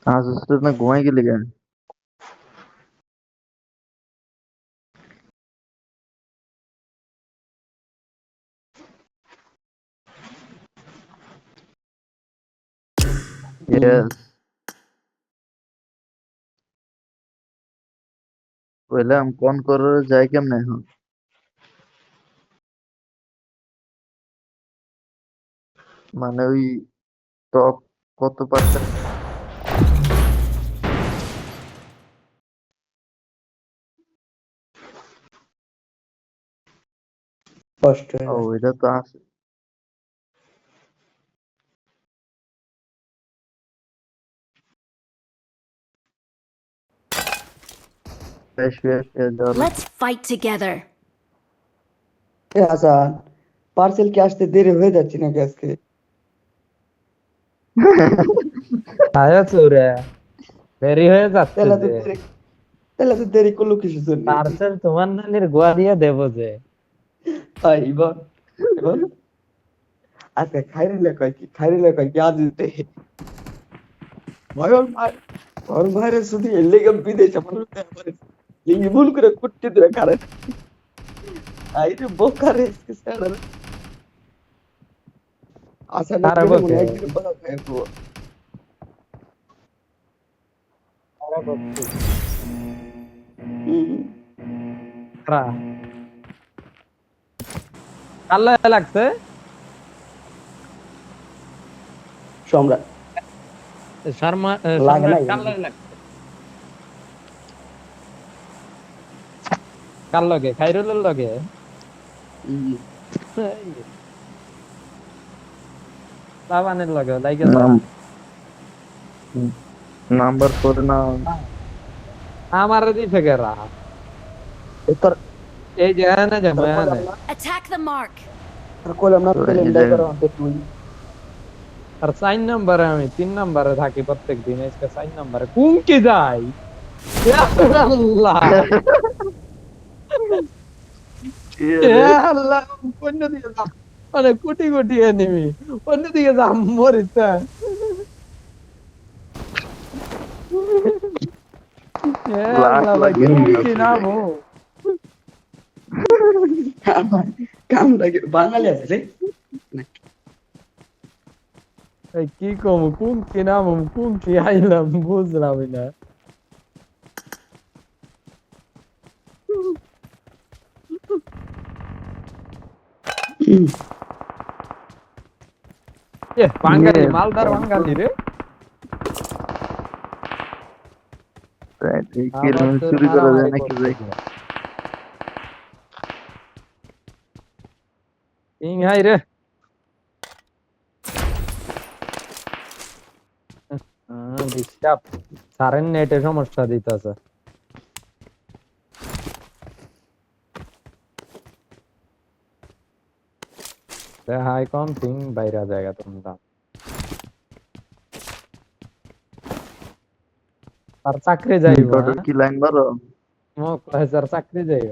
आज उसने ना घुमाई के लिए गया। यस বললাম কোন করে যায় কেমনে এখন মানে ওই টপ কত পার্সেন্ট কষ্ট হয়ে ও যায়। এটা তো আছে বেশ বেশ যাওয়ার Let's fight together. A Hasan, parcel কি আসতে দেরি হয়ে যাচ্ছে নাকি আজকে? আয়াছো রে দেরি হয়ে যাচ্ছে তাহলে তো যে দেরি তাহলে তো দেরি করলো কিসের জন্য? পার্সেল তোমার নানির গোয়া দিয়ে দেবো যে ভাই এবার এবার আজকে খাইরিলে কয় কি আজ দিতে ভয় ভাই ওর ভাইরে শুধু এলে গেম বিদেশে মানুষ আমার লিঙ্গি ভুল করে কুটতে দিলে কারে আইরে বোকারে স্যার আশা না কারে করে মনে বকে? একদিন বলা যায় তো কারা? কাল্লা লাগছে সম্রাট শর্মা লাগে নাই। কাল্লা লাগছে কার লগে খাইরুলের লগে লাবানের লগে লাইকে নাম্বার 4 না আমার দিছে গেরা তোর এই যে না যে মানে Attack the mark. কইলাম না তো পেলে এই ইন্ডাই যে- করো আমাকে তুই আর 4 নম্বরে আমি 3 নম্বরে থাকি প্রত্যেক দিন আজকে 4 নম্বরে কোন কি যাই ইয়া আল্লাহ ইয়া আল্লাহ কোন দিকে যা মানে কোটি কোটি এনিমি অন্য দিকে যা মরিতা ইয়া লাখ আল্লাহ লাখ কোন enemy কি আছে। নামো কাম লাগে বাঙালি আছে রে এই কি কম কোন কি নাম কোন কি আইলাম বুঝলাম না এ বাঙালি মালদার বাঙালি রে এই কিরমিন চুরি করা যায় নাকি যাই ইং হাই রে ডিস্টার্ব সারেন নেটে সমস্যা দিতেছে হাই কম থিং বাইরে জায়গা তোমরা আর চাকরি যাইব টোটাল কি লাইন বারো মোক স্যার চাকরি যাইব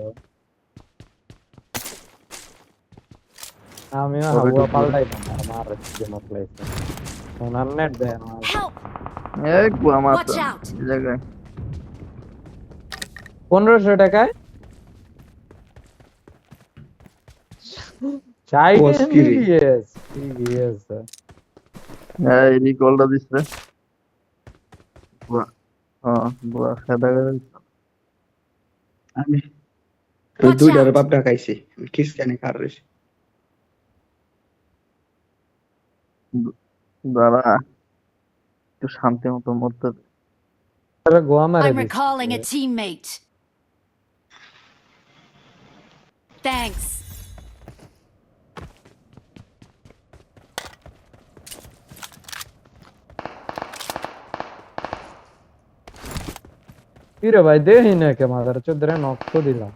আমি হাওয়া পাল্টাই না আমার যে মত লাইছে ওনার নেট দেয় না Help! এক বুয়া Watch মাত্র out! এই জায়গায় 1500 টাকায় চাই Post-kiri. ইয়েস ইয়েস এই রিকলটা দিছে বুয়া হ্যাঁ বুয়া সাদা করে আমি Watch দুইটার out! বাপ ঢাকাইছি খ্রিস্টানি কার রয়েছে দাঁড়া একটু শান্তি মতো মরতে দে। গোয়া মারে I'm recalling a teammate. Thanks. কি রে ভাই দেহি না কে মাদার চোদ্দরে নক তো দিলাম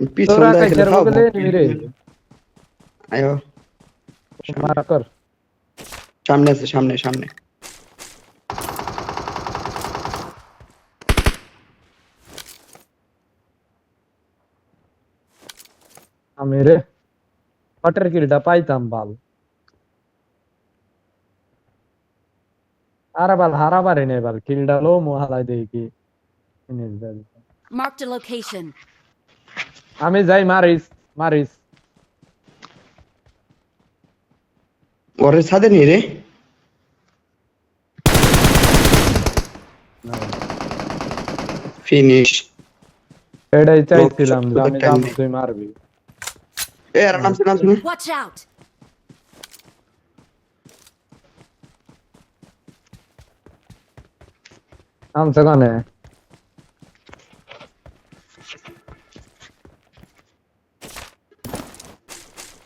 পিছন তোরা দেখলে কাইছার খাও বগলে নিরে আয়ো মারা কর সামনে আছে সামনে সামনে আমি রে শটের কিলটা পাইতাম বাল আর বাল হারা পারি নাই বাল কিলটা লো মু হালাই দেই কি জিনিস দেয়। Marked a location. আমি যাই মারিস মারিস ঘরের ছাদে নেই রে ফিনিশ এটাই চাইছিলাম যে আমি লোক যাবো টাইম তুই মারবি এ আর নামছে নামছে Watch out! নামছে কানে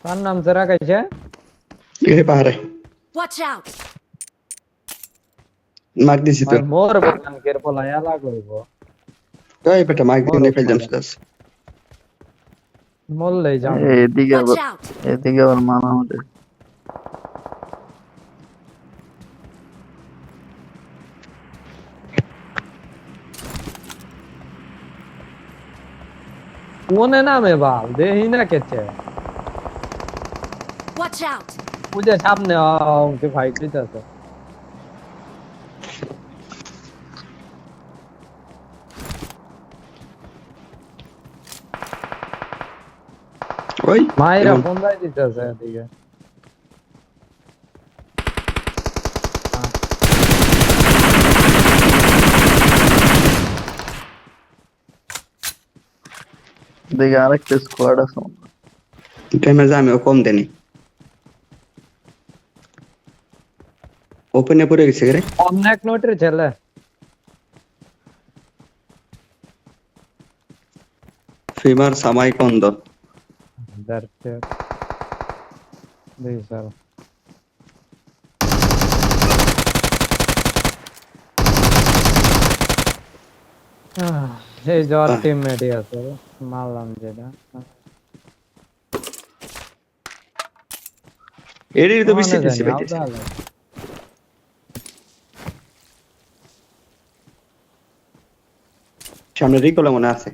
কার নামছে রাখাইছে এ পাহাড়ে Watch out! মার দিছি তো মোর বাগান কের পলাই আলা করব এই বেটা মাইক দিয়ে ফেল জামছাস মরলেই যাম এদিকে Watch আবার out! এদিকে আবার মানা আমাদের কোনে নামে বাল দেহি না কেছে Watch out! বুঝে সামনে ওকে ফাইট দিতেছে ওই মায়েরা এমন। ফোন দাই দিতেছে এদিকে এদিকে আরেকটা স্কোয়াড আছে টাইমে যা আমিও কম দেনি ওপেনে পড়ে গেছে রে অনেক নোটের ছেলে ফিমার সামাই কন্দ দেখতে দেখি স্যার এই জ্বর টিমমেটই আছে মারলাম যেটা এরই তো বেশি ওখানে বেশি জানি, পাইতেছে আলাদা আলাদা। সামনে রিকলে মনে আছে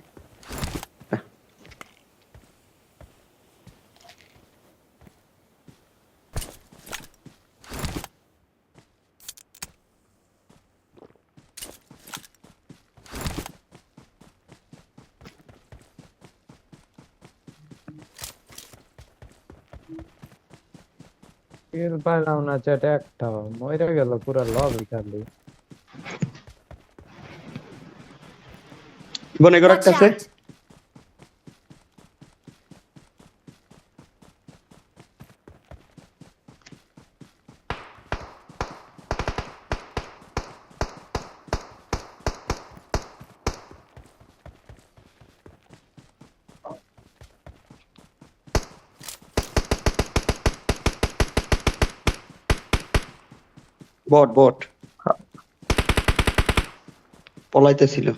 কিল পাইলাম না চ্যাট একটাও মরে গেল পুরো লবি খালি বনে করে Watch আছে out! বট বট পলাইতেছিল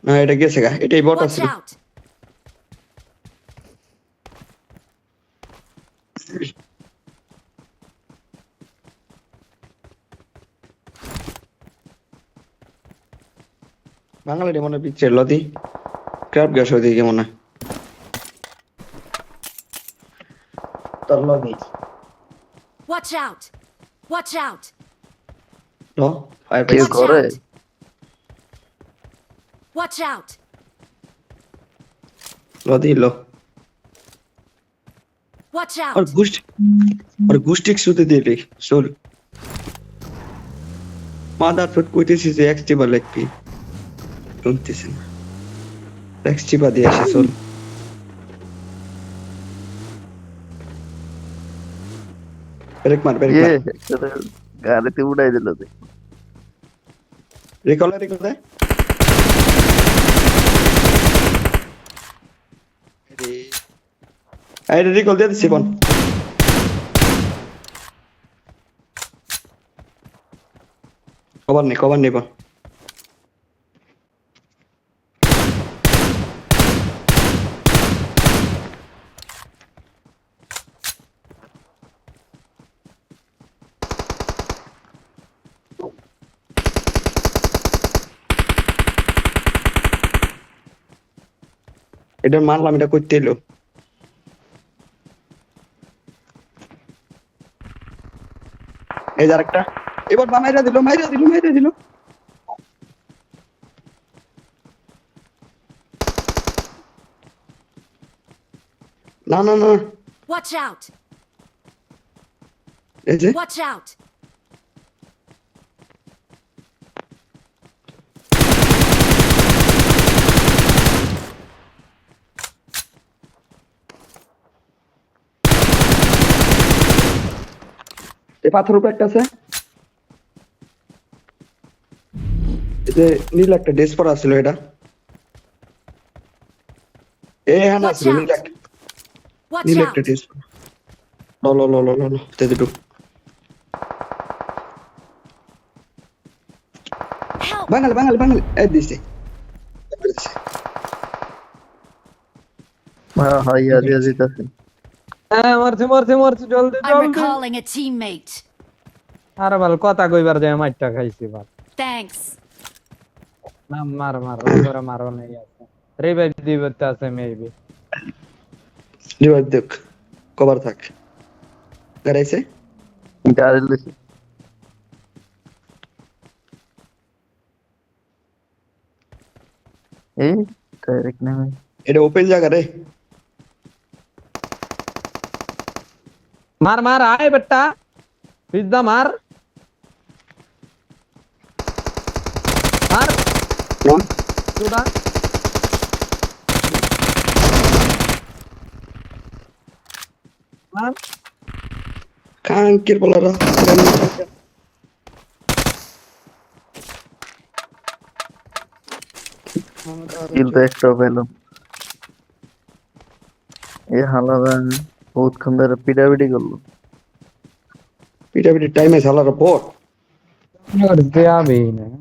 না এটা গেছে গা এটাই বট Watch আছে out! বাঙালি মনে পিকচার লদি ক্র্যাব গ্যাস ওদিকে মনে তোর লদি Watch out! Watch out! ল ফায়ার কেউ Watch করে out! Watch out! লদি ল Watch আর out! গুষ্টি সুতে দিলি চল মাদার ফুট কইতেছি যে এক্সটিভা লাগবি শুনতেছি না এক্সটিভা দিয়ে আসি চল ব্রেক মার ইয়ে একসাথে গাড়িতে উড়াই দিল যে রিকলারি কোথায় এই রিকল দিয়ে দিছি বন কভার নেই বন এটা মারলাম এটা করতে এলো এই যে আরেকটা, এবার মাইরা দিল, মাইরা দিল। না না না, Watch out! এই যে Watch out! এই পাথর উপরে একটা আছে, এই যে নীল একটা ড্রেস পরা ছিল এটা, হ্যাঁ না Watch ছিল নীল out! একটা, Watch নীল out! একটা ড্রেস। ল তে দুটো Help! বাঙালি এই দিছে। ভাই ইয়া দিতেছে। হ্যাঁ মরছে জলদি I'm জলদি। recalling a teammate. আরে বাল কথা কইবার যায় মাইরটা খাইছি বাল। Thanks. না মার করে মারো নাই আছে। রিভাইভ দিতে আছে মেবি। রিভাইভ দেখ, কভার থাক। গাড়াইছে গাড়ি লইছে। এই ডাইরেক্ট নেমে এটা ওপেন জায়গা রে। মার আয় বেটা। পিজ্জা মার। কোন চুদা। মার। কাঙ্কির বলারা কিল তো একটা পেলাম। এই হালাদা বহুতক্ষণ ধরে পিটাপিটি করলো। পিটাপিটি টাইমে শালার বট। और दिया भी नहीं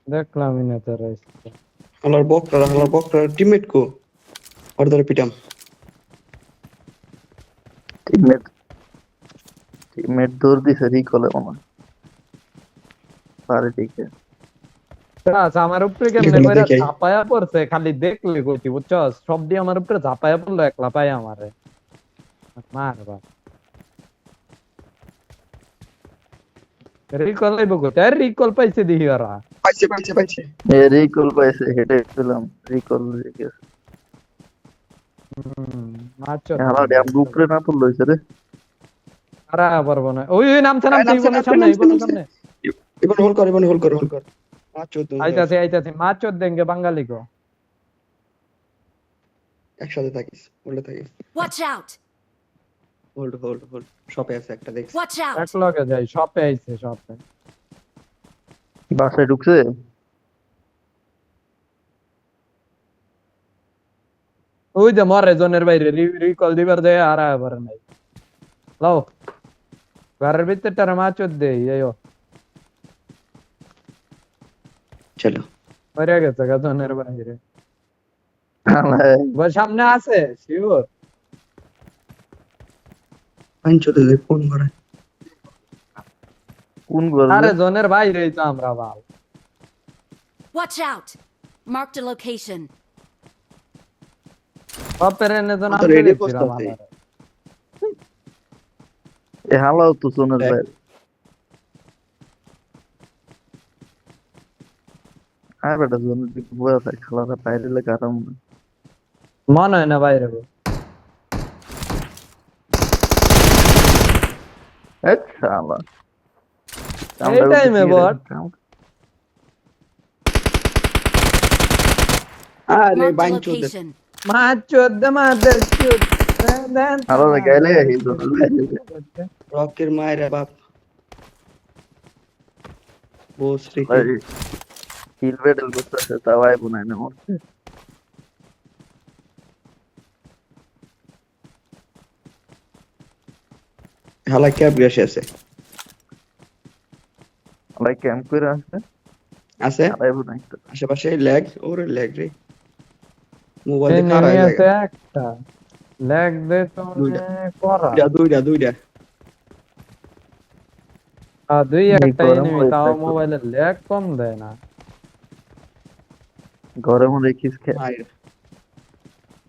দেখলাম না তো রাইছে হালার বকরা টিমমেট কো আর ধরে পিটাম। টিমমেট দৌড় দিছে রিকলে মনে হয়। পারে ঠিক আছে। আমার উপরে কেমনে এগুলো কইরা দেখি। ঝাপায়া পড়ছে খালি দেখলে কইতি বুঝছস সব দিয়ে আমার উপরে ঝাপায়া পড়লো একলা পায় আমারে মারবা রিকল লাইব কইতে রিকল পাইছে দিহি ওরা পাইছে এ রিকল পাইছে হেডে পেলাম রিকল গেছে। মারছো হালা ড্যাম উপরে না পড়লো হইছে রে। আরা পারবো না ওই নামছে সামনে এবার হোল কর আচ্ছা তো আইতাছে মারছো দেঙ্গে বাঙালি গো একসাথে থাকিস, বলে থাকিস। Watch out! হোল্ড শপে আছে একটা দেখছি। Watch out! এক লগে যাই শপে আইছে শপে বাসায় ঢুকছে। ওই যে মরে জনের বাইরে রিকল দিবার দেয় আর আবার নাই লাও ঘরের ভিতরটারে মাছ দেই আইও চলো মরে গেছে জনের বাইরে হালায় সামনে আছে শিওর পাঁচশোতে দেখ ফোন করে। কোন ঘর আরে জনের বাইরেই তো আমরা বাল Watch out! Marked a location. বাপের এনে জন তো আমি ready দেখছিলাম করতাছে। আমার এ হালাও তো সোনের দেখ। বাইরে। আর বেটা জোনের দিকে বয়া থাকে খেলাটা বাইরে লেগে আরাম না। মনে হয় না বাইরে গো এই শালা এই টাইমে বট আরে Marked a বাইনচোদে location. মাছ চোদ্দে মাদের চোদ হালারে গাইলে এই জোনের বাইরে রকের মায়ের বাপ বসরি ভাই হিল ব্যাটেল করতেছে তা ভাই বোনাই না মরছে। হালা ক্যাব গ্যাসে আছে ভাই ক্যাম্প করে আসছে আছে ভাই বোনাই তো আশেপাশে ল্যাগ ওরে ল্যাগ রে মোবাইল এই খারাপ নেমে হয়ে আছে একটা লেগ দে তো দুইটা। করা দুইটা দুই এই একটা গরম এনিমি হয়ে তাও থাকে। মোবাইলের লেগ কম দেয় না ঘরে মনে খিস খেয়ে মায়ের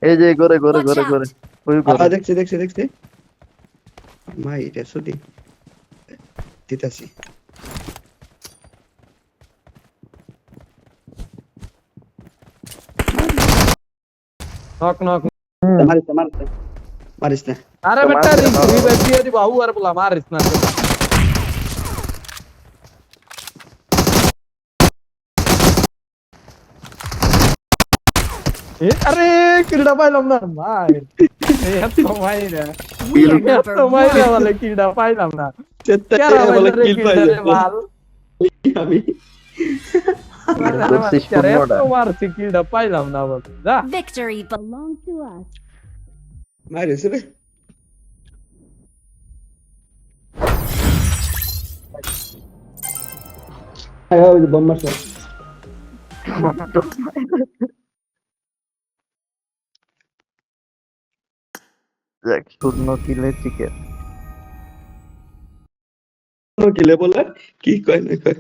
এই যে করে Watch out! ওই ঘরে। দেখছি মাই এটা সুদি দিতাছি নক নক মারিস না আরে বেটা রিভাইভ দিয়ে দিব আউ আর বলা মারিস না আরে কিলটা পাইলাম না ভাই এত মাইরা We are number এত মাইরা one. বলে কিলটা পাইলাম না চেত্তা কেরা বলে বলে কিল কিল পাইলে ভাল আমি ধরছি শূন্যটা। এত মারছি কিলটা পাইলাম না বলে যা Victory belongs to us. মারিস রে আয় ওই বম মারছ যাক, 0 কিলে চিকেন। কিলে বলে কি কয় না কয়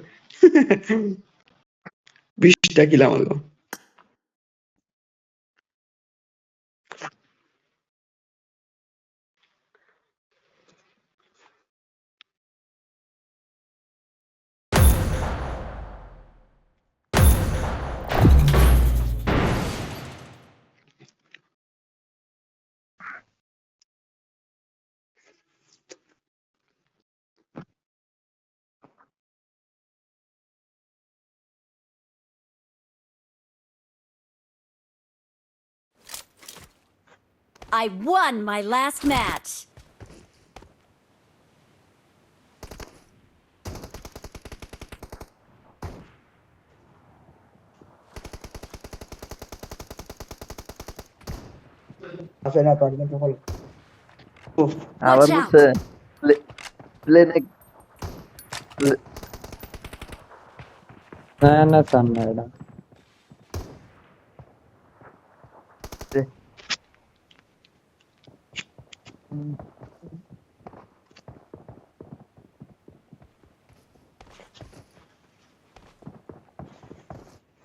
20টা কিল আমার গো I won my last match. আসে না পারবেন তো হল আবার Watch out. বলছে প্লেনে না না সামনে এটা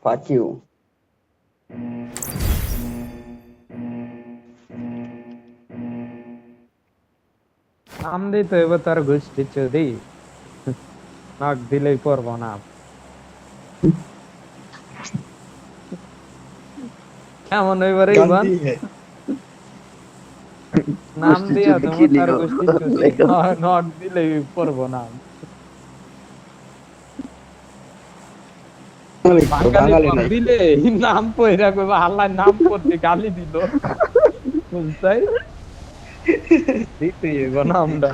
fuck you নাম দিই তো এবার তার গোষ্ঠী চৌধুরী নাক দিলেই পড়ব না কেমন এবারে ইবান গান্ধী হে নাম গোষ্ঠী দিয়া চৌধুরী তোমার কি তার লিখো? গোষ্ঠী চৌধুরী নক দিলেই পড়ব না বাঙালি নাম দিলে নাম পয়রা কইবা আল্লাহ নাম পড়তে গালি দিল বুঝছাই দিতে এগো নামটা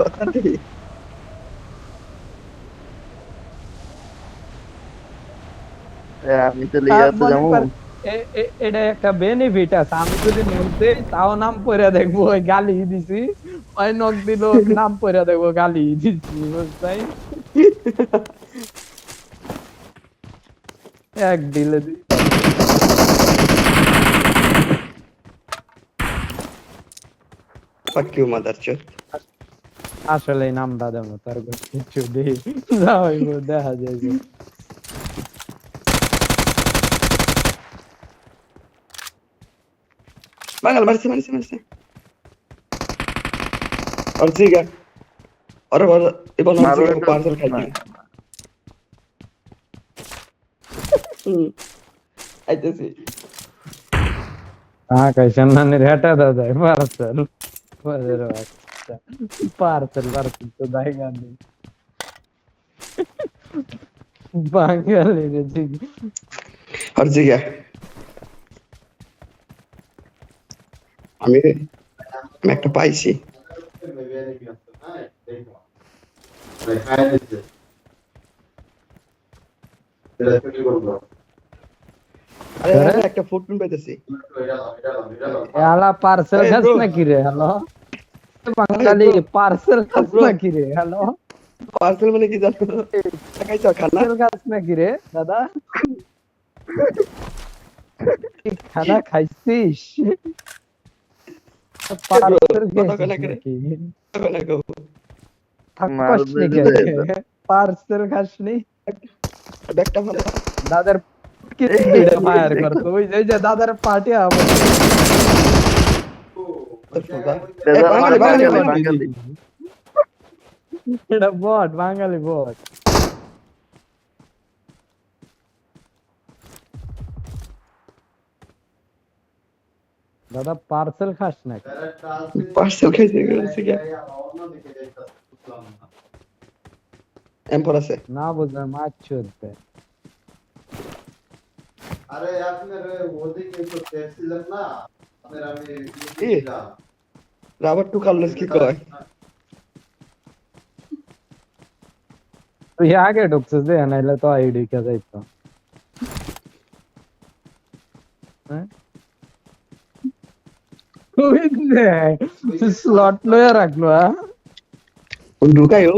আমি তো লিয়াতে যাবো। এটা একটা বেনিফিট আছে আমি যদি মরতে তাও নাম পড়া দেখবো ওই গালি দিছি ওই নক দিল নাম পড়া দেখবো গালি দিছি বুঝছাই এক দিলে দি fuck you motherchod আসলে নামটা দেবো তার কিছু দেই যাইবো দেখা যাইবে বাঙাল মারছে আর জিগা আরে বাবা এবার মারো নাম একটা- পার্সেল খাইছি আইতেছি আকাশন নানের হেটা দাদা পার্সেল পার্সেল তো দাই গানি বাঙালি রে জি আর জিগা আমি একটা পাইছি আরে আমি একটা ফুটপ্রিন্ট পাইতেছি এলা পার্সেল এই খাস bro. নাকি রে হ্যালো বাঙালি পার্সেল খাস bro. নাকি রে হ্যালো পার্সেল মানে কি জানো খাইছো খানা পার্সেল খাস নাকি রে দাদা কি খানা খাইছিস পার্সেল কত খানা খাইছিস করে? নাকি খানা গো থাকপাস মারবে নাকি রে। পার্সেল খাসনি ব্যাগটা ভালো দাদার কি ফায়ার করতো ওই যে দাদার পার্টি বাঙালি বাঙালি বাঙালি। এটা বট, বাঙালি বট। দাদা পার্সেল খাস নাকি? পার্সেল খাইছে গেছে কি এমপর আছে না বুঝলাম মাছ চলতে। আরে আপনার ওদিকে তো ছিলেন না আপনার আমি এ রাবার টু কার্লস কি কয় তুই আগে ঢুকছিস দে, নাইলে তো আইডি কে যাইতো। হ্যাঁ স্লট লয়ে রাখলো। ঢুকাইও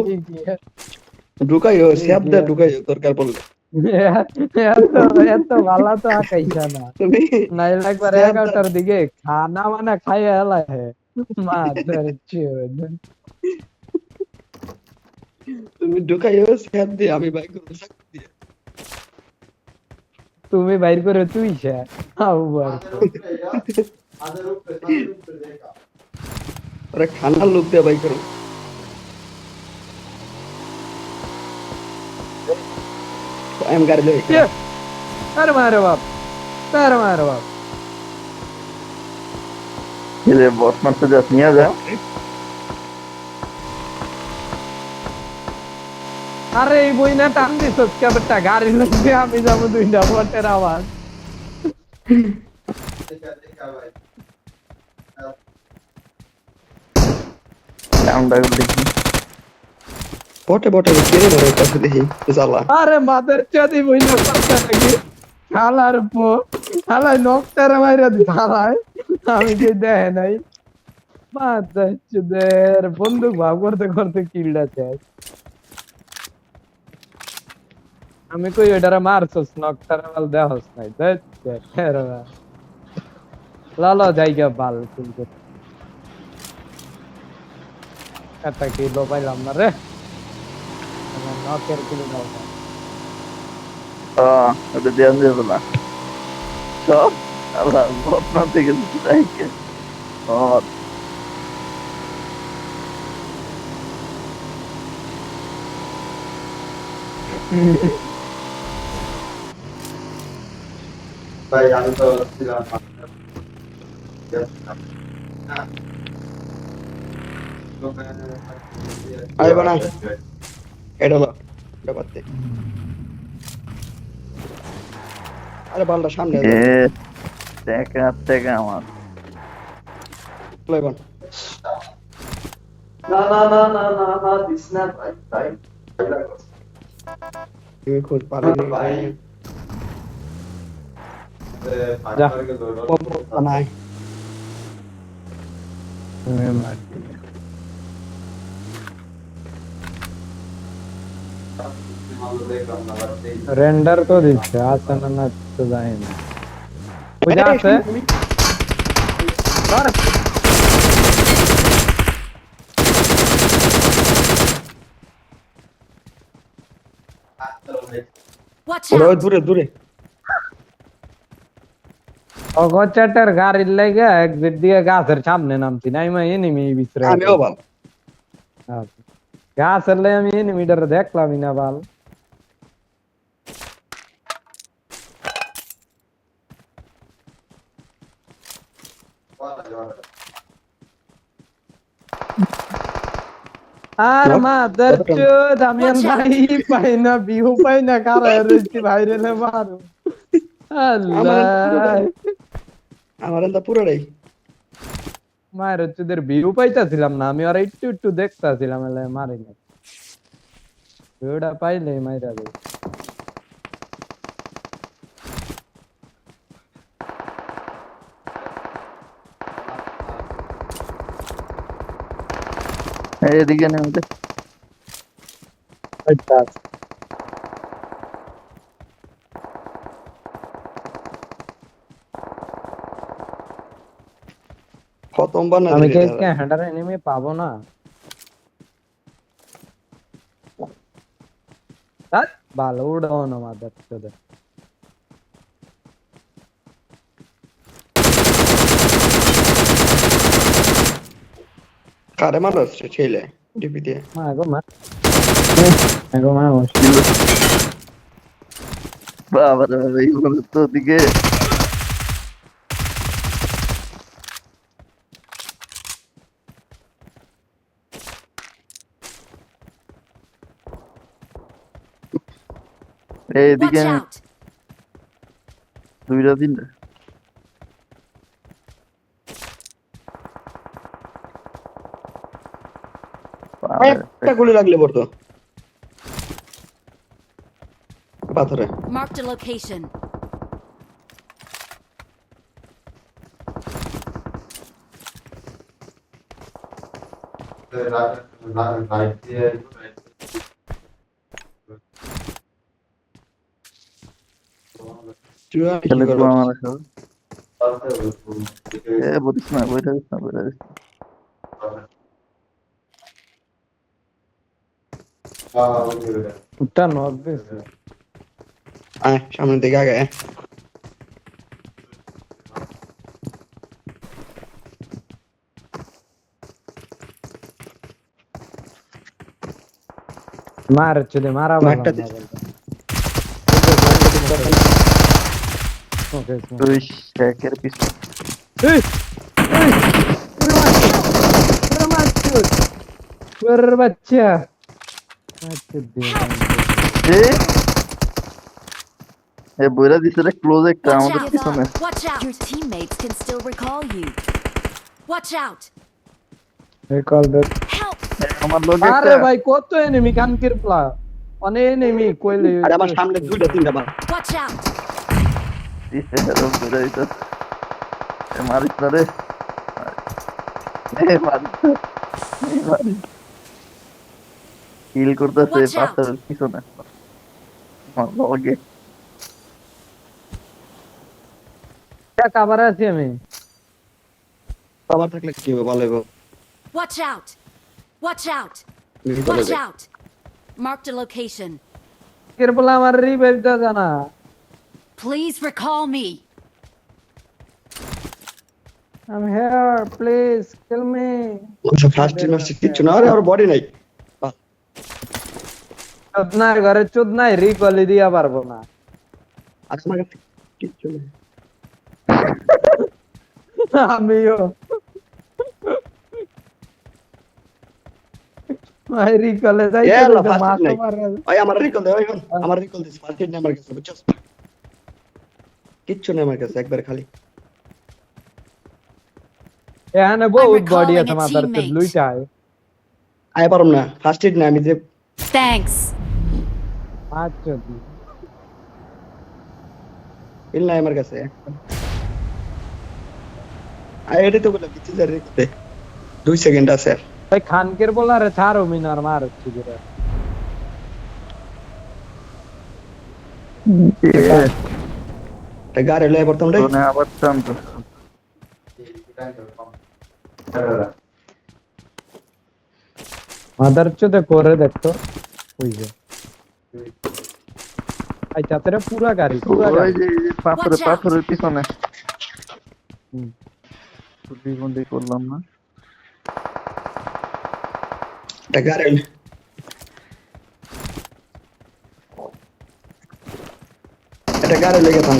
ঢুকাইও স্যাপ দা ঢুকাইও দরকার পড়লে এত ভালো তো খাইছা না, তুমি নাইলে একবার 11টার দিকে খানা মানে খাইয়া এলা হে মাদার চোদ। তুমি ঢুকাইও স্যাপ দে আমি বাই করব তুমি বাইর করে তুই সে আউবার আদের উপরে দেখা আরে খানা লোক দিয়ে বাই করো আমি গাড়ি লই আরে মারে বাপ, আরে মারে বাপ। এলে বস মারতে যাস নিয়ে যা। আরে এই বই না টান দিস কেবলটা গাড়ি লাগবে, আমি যাবো 2টা বটের আওয়াজ। দেখা ভাই সাউন্ড দেখি। বটে বটে কেড়ে ধরে কাছে দেখি জ্বালা আরে মাদার চোদি বই না করতে নাকি খালার পো খালাই নকটারে মাইরা দি খালাই, আমি কি দেখে নাই। মাদার চোদের বন্দুক ভাব করতে করতে কিলটা চাই। আমি কই ওটারে মারছস নকটারে মাল দেহস নাই দেখ হেরবা লালা জায়গা বাল কিন্তু কত কিলো পাইলাম না রে, নকের কিলো দাও। ওটা দেওয়া যাবে না সব। আল্লাহ বস মারতে গেছে তাইকে ভাই আমি তো ছিলাম আরে বানা এটা না ব্যাপারতে আরে বালটা সামনে টাকা আমার লই বান না না না না না না দিস না ভাই ভাই তুমি খোঁজ পারবে ভাই যা। নাই রেন্ডার তো দিচ্ছে, আছে না না তো যায় না। বুঝা আছে ধর। Watch ওরা out! দূরে দূরে অগচাটার গাড়ির লাগে এক্সিট দিয়ে গাছের সামনে নামছি নাই মা এনিমি ভিতরে। আমিও বাল গাছের লাগে আমি এনিমিটার দেখলামই না বাল। আর মাদার চোদ আমি আর নাই পাই না, বিহু পাই না, কারা রইছি ভাইরালে মারু। আল্লাহ আমার এন্দা পুরোটাই মায়ের চোদের বিহু পাইতাছিলাম না, আমি আর একটু একটু দেখতাছিলাম এলে মারি না। ভিউটা পাইলে মাইরা দেব। এদিকে নেমে আচ্ছা খতম বানা আমি কে হ্যান্ডার এনিমি পাবো না। ভালো উড়াও না মাদার চোদের। কারে মানুষ ছেলে ডিপি দিয়ে মা গো মা গো মা বাবা রে বাবা, এইগুলো তো ওদিকে এইদিকে Watch out! দুইটা তিনটা একটা গুলি লাগলে পড়তো পাথরে Marked a location. লাইট দিয়ে খেলে তো আমার সব বলিস না, বইটা দিস না, বইটা দিস না। উঠটা নক দিছে আয় সামনের দিকে আগে আয়। মার চলে মারা মারটা দিস। ওকে তুই স্ট্যাকের পিছনে বাচ্চা বইটা দিছে রে, ক্লোজ একটা Watch আমাদের out! পিছনে। Watch out! Your teammates can still recall you. Watch out! Recall that Help! আমার লোক আরে একটা ভাই কত এনিমি কানকির প্লা অনেক এনিমি কইলে আর আমার সামনে দুইটা তিনটা বার Watch out! দিছে হেরো বইটা দিছে। মারিস না রে, মারিস হিল করতেছে Watch out! পাথরের পিছনে আমার লগে। কাভারে আছি আমি আবার থাকলে কি হবে ভালো হবে Watch out! Watch out! দেখি চলে Watch যাই out! Marked a location. কানকির প্লা আমার রিভাইভ দা জানা Please recall me. I'm here please kill me first team আসছে কিচ্ছু না আরে আর বডি নাই চোদনার ঘরে চোদনাই রিকলি দিয়া পারবো না আর আমার কাছে কিচ্ছু নেই আমিও ভাই রিকলে যাই এ আল্লাহ, first মাছ নাই। মারে ওই আমার রিকল দে ওই আমার রিকল দিস ফার্স্ট টিম আমার কাছে বুঝছস কিচ্ছু নেই আমার কাছে একবার খালি এখানে বহুত I'm বডি recalling আছে a মাদার চোদ teammate. লুইটায় আয় পারম না ফার্স্ট টিম না আমি যে Thanks. মাছ চোদি ইল নাই আমার কাছে আয় এটাই তো বললাম কিছু জারি রাখতে 2 সেকেন্ড আছে ভাই খানকের বলারে ছাড়ো মিনার মার ছিল রে এটা গাড়ি লয়ে পড়তাম রে ফোনে আবার শান্ত। মাদার চোদে করে দেখতো ওই যে আই তাতে পুরা গাড়ি পুরা ওই গাড়ি যে পাথরের Watch out! পাথরের পিছনে হুম। বন্দি করলাম না। এটা গাড়ি এটা গাড়ি লেগে থাম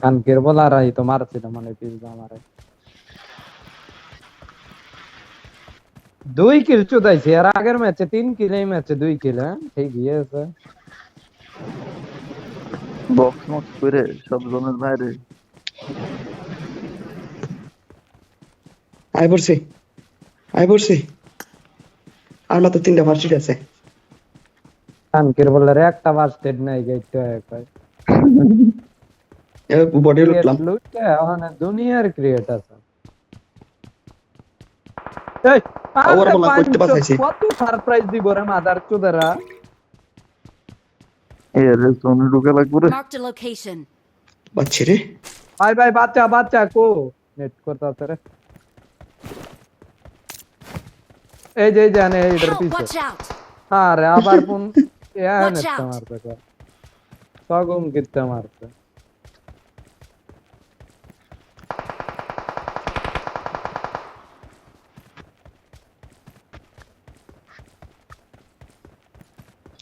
কানকের বলার আই তো মারছিল মানে পিস আমারে 2 কিল চুদাইছে আর আগের ম্যাচে 3 কিল এই ম্যাচে 2 কিল হ্যাঁ ঠিক গিয়েছে বক্স মক্স করে সব জনের বাইরে আয় পড়ছি আর মাত্র 3টা ফার্স্ট হিট আছে কানকের বলারে একটা বাস্টেড নাই গেইতে হয় এ বডি লুটলাম লুটে ওখানে দুনিয়ার ক্রিয়েট আছে এই ওর বলা করতে পারছি কত সারপ্রাইজ দিব রে মাদার চোদারা এর জোনে ঢুকে লাগবে রে। Marked a location. বাচ্চি রে ভাই ভাই বাচ্চা কো নেট করতে আছে রে এই যে জানে এইটার Help! পিছে Watch out! আরে আবার কোন Watch out! মারতে সগম কিতে মারছে।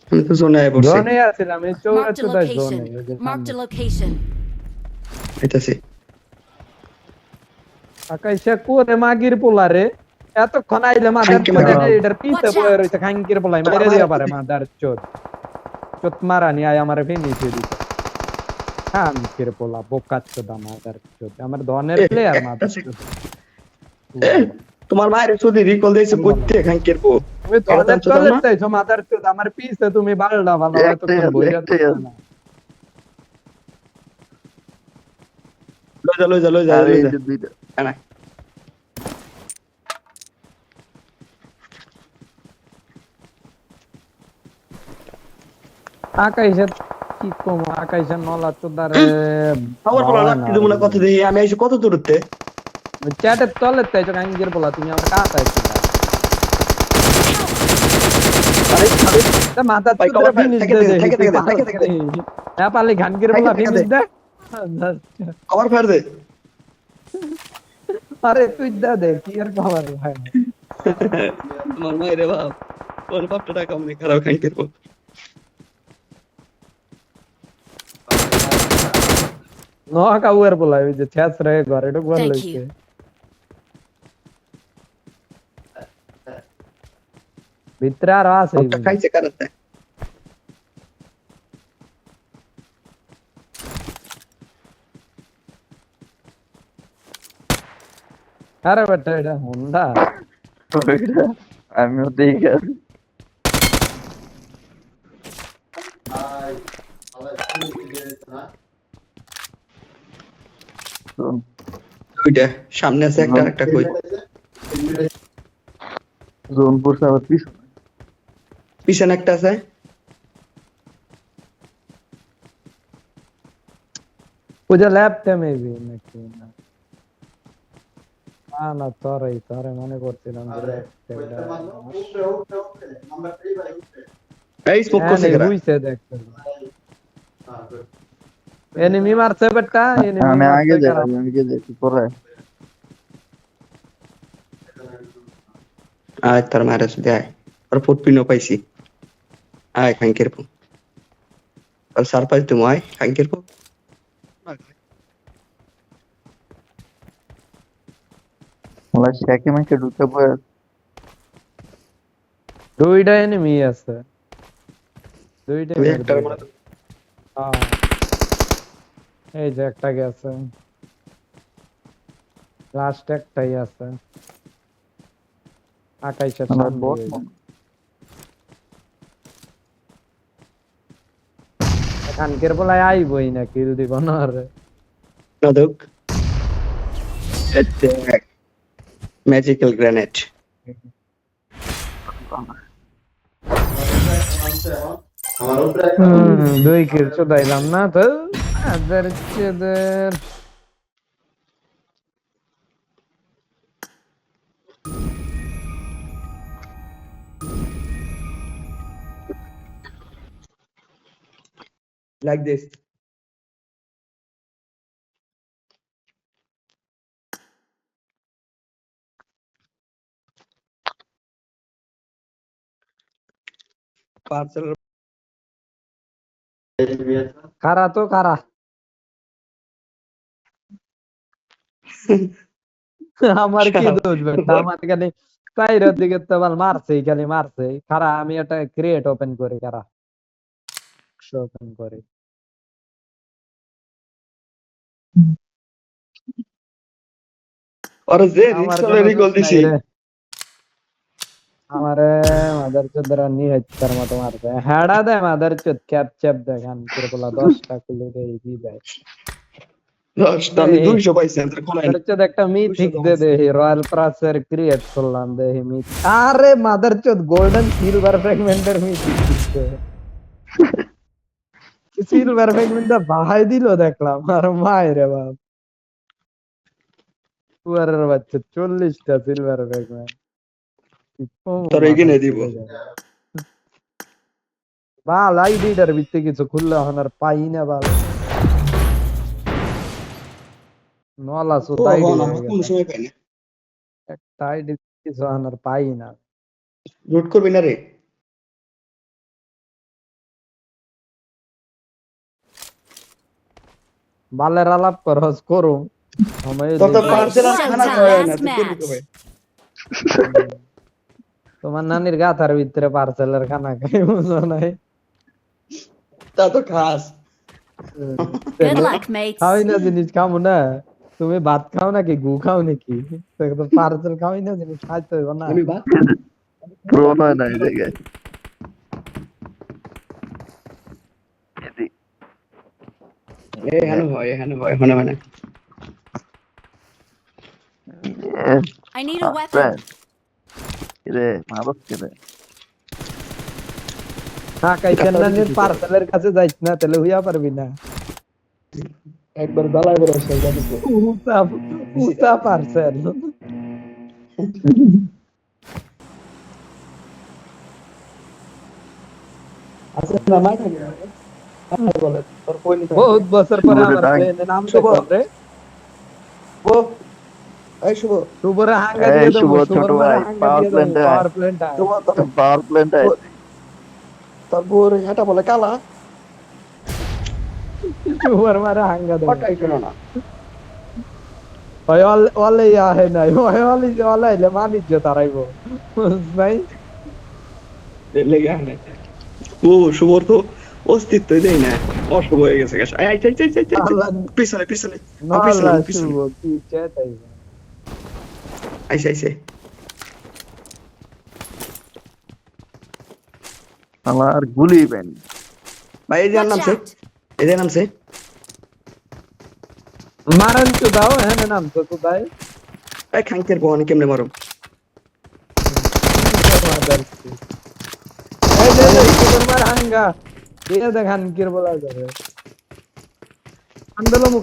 আমি তো জোনে আয় পড়ছি। জোনে আছিলাম, এই Marked a চৌরাস্তায় জোনে, location. ওই যে Marked সামনে। a location. আইতাছি। আকাইশা কোরে মাগির পোলারে এতক্ষণ আইলে মাদার খাইকে চোদ মাগি। এটার পিছে Watch বয়ে out! রয়েছে, খাঙ্কির পোলাই তোমার মাইরে মায়ের দিয়া পারে প্রতি- মাদার চোদ। চোদ মারানি আয় আমার ফিনিশে দিছে। খাঙ্কির পোলা বোকাচ্ছ দা মাদার চোদ, আমার ধনের এ, প্লেয়ার একটা মাদার সেকেন্ড। চোদ। এ, তোমার মায়ের যদি রিকল দিয়েছে করতে খাঙ্কের পো। তুমি এটা ধনের জানছো চলে না? চাইছো মাদার চোদ, আমার পিছে তুমি বালডা ভালো একটাই এতক্ষণ আছে, বইরা একটাই দিছো আছে। না। লই যা। আর এই যে দুইটা। না আকাইশে কি কম, আকাইশে নলা চোদারে খবর বলো না, কি মনে কথা দিই আমি এসে কত দূরতে। চ্যাটের তলে চাইছো খাঙ্কির পোলা, তুমি আমার কাছে আইছিলা। আরে আরে তা মাথার ভাই, চুদরে cover fire, ফিনিশ থেকে দে দে, দেখি থেকে তুই দে, পারস থেকে দে। নি। হ্যাঁ পারলি ঘানকির থেকে বলা থেকে ফিনিশ দে। দে। কভার ফায়ার দে। আরে তুই দে দে কি আর খবর ভাই। তোমার মায়ের বাপ, ওর বাপটা টাকা মনে খারাপ খাঙ্কের পো। ন কাউয়ার বলা ওই যে ছেস রে ঘরে ঢুকবার Thank লইছে। you. ভিতরে আর আছে ওটা খাইছে কারাতে। আরে বেটা এটা হুন্ডা। ওইটা আমিও দেখে আছি। ভাই আবার কি দিয়েছে না শোন, ওইটা সামনে আছে একটা, একটা কই জোনপুর আবার পিছনে। পিছনে একটা আছে। ওই যে ল্যাপটপ মেবি নাকি না। না তোরে মনে করছিলাম যে আরে laptop কইতে টা। মানো উপরে নাম্বার 3 ভাই উপরে এই স্মোক হ্যাঁ করছে নেই কেরা? বুঝছে দেখতে। হ্যাঁ good. এনিমি মারছে বেটা, এনিমি আমি মারছে আগে যাই, কারা। আমি আগে যাই, তুই পরে আয়। আয় তার মায়ের সাথে আয়। ওর ফুটপিনও পাইছি। আয় খাঙ্কের পো। আর সারপ্রাইজ তুমি আয় খাঙ্কের পো। আমরা শেখে মেখে ঢুকে পড়ে দুইটা এনিমি আছে, দুইটা ওই মেরে একটার দুইটা। মানে হ্যাঁ, এই যে একটা গেছে, লাস্ট একটাই আছে। আকাইশের আমরা সামনে বস এই যে। খানকের বলায় আইবই না কিল দিব না রে। নাদক। Magical grenade. আমার উপরে একটা দুই কিল চুদাইলাম না তো। আদের চেদের Like this. Parcel. কারা তো কারা। আমার কি দোষ বেটা, আমার খালি বাইরের দিকে তো বল মারছেই, খালি মারছেই। কারা আমি একটা ক্রিয়েট ওপেন করি, কারা ওপেন করি। और जे আমার रिक्शा কোনো में দোষ रिकॉल নাই दिसी রে। আমারে মাদার চোদরা নিয়ে হচ্ছার মতো মারছে, হেডা দেয় মাদার চোদ, ক্যাপ চ্যাপ দেখান কিরপলা 10টা খুলে দেয় কি দেয়। 10 আমি 200 পাইছি আনতে কোলাই না। মাদার চোদ একটা মিথিক দে দেহি, রয়্যাল প্রাসের ক্রিয়েট করলাম দেহি মিথ। আরে মাদার চোদ গোল্ডেন সিলভার ফ্র্যাগমেন্টের মিথিক দিচ্ছে। সিলভার ফ্র্যাগমেন্টটা বাহাই দিল দেখলাম, আর মায়ের বাপ কুয়ারের বাচ্চা 40টা সিলভার ফ্র্যাগমেন্ট। তোর এগিয়ে দিব। বাল আইডিটার ভিতরে কিছু খুললে এখন আর পাই না বাল নলা সো ও তাই হন আমার কোন সময় পাই না একটা আইডি কিছু এখন আর পাই না রুট করবি না রে বালের আলাপ করস করুম সময় তোর তো দেখি। পার্সেল আর খানা খাওয়া হয় না তুই করবি কবে তোমার নানির গাথার ভিতরে পার্সেলের খানা খাই বুঝো নাই তা তো খাস Good luck, mates. খাওয়াই না জিনিস খাবো না তুমি ভাত খাও নাকি গু খাও নাকি পার্সেল খাওয়াই না জিনিস খাইতে হইব না আমি ভাত প্রোন হয় না এই জায়গায় এখানে হয় মনে হয় না I need a weapon. রে মারস কে কাইছেন নানির পার্সেলের কাছে যাইছ না তাহলে হইয়া পারবি না একবার গলায় বড় হইছে জানিস উতা উতা পার্সেল আছে না মাই থাকে বলে তোর কই নি বহুত বছর পরে শুভরে আমার তাই। প্লেনে নাম শুভ। দেখলাম রে ও এই শুভ শুভরে হাঙ্গা এই দিয়ে দেবো শুভ, ছোট শুভর ভাই, হাঙ্গা power দিয়ে দেবো plant-এ আয়। পাওয়ার প্ল্যান্ট শুভ তোর পাওয়ার প্ল্যান্ট তোর বউর হাঁটা বলে কালা শুভর মারে হাঙ্গা দেবো ওটাই শোনো না ওই ওলে আহে নাই ওই ওলে আইলে মানিজ্য তারাইবো ভাই লেগে আনে ও শুভর তো অস্তিত্বই দেই না অশুভ হয়ে গেছে গাছ আই আই আই আই আল্লাহ। পিছনে পিছনে নালা পিছনে শুভ কি চেতাই আইসে আইসে আমার গুলি পেন ভাই এই যে Watch নামছে out. এই যে নামছে মারান তো দাও হ্যাঁ নাম তো তো দাই এই খাঙ্কের বহানি কেমনে মারো এই যে শুভর মারে হাঙ্গা দিয়ে দেখান কির বলা যাবে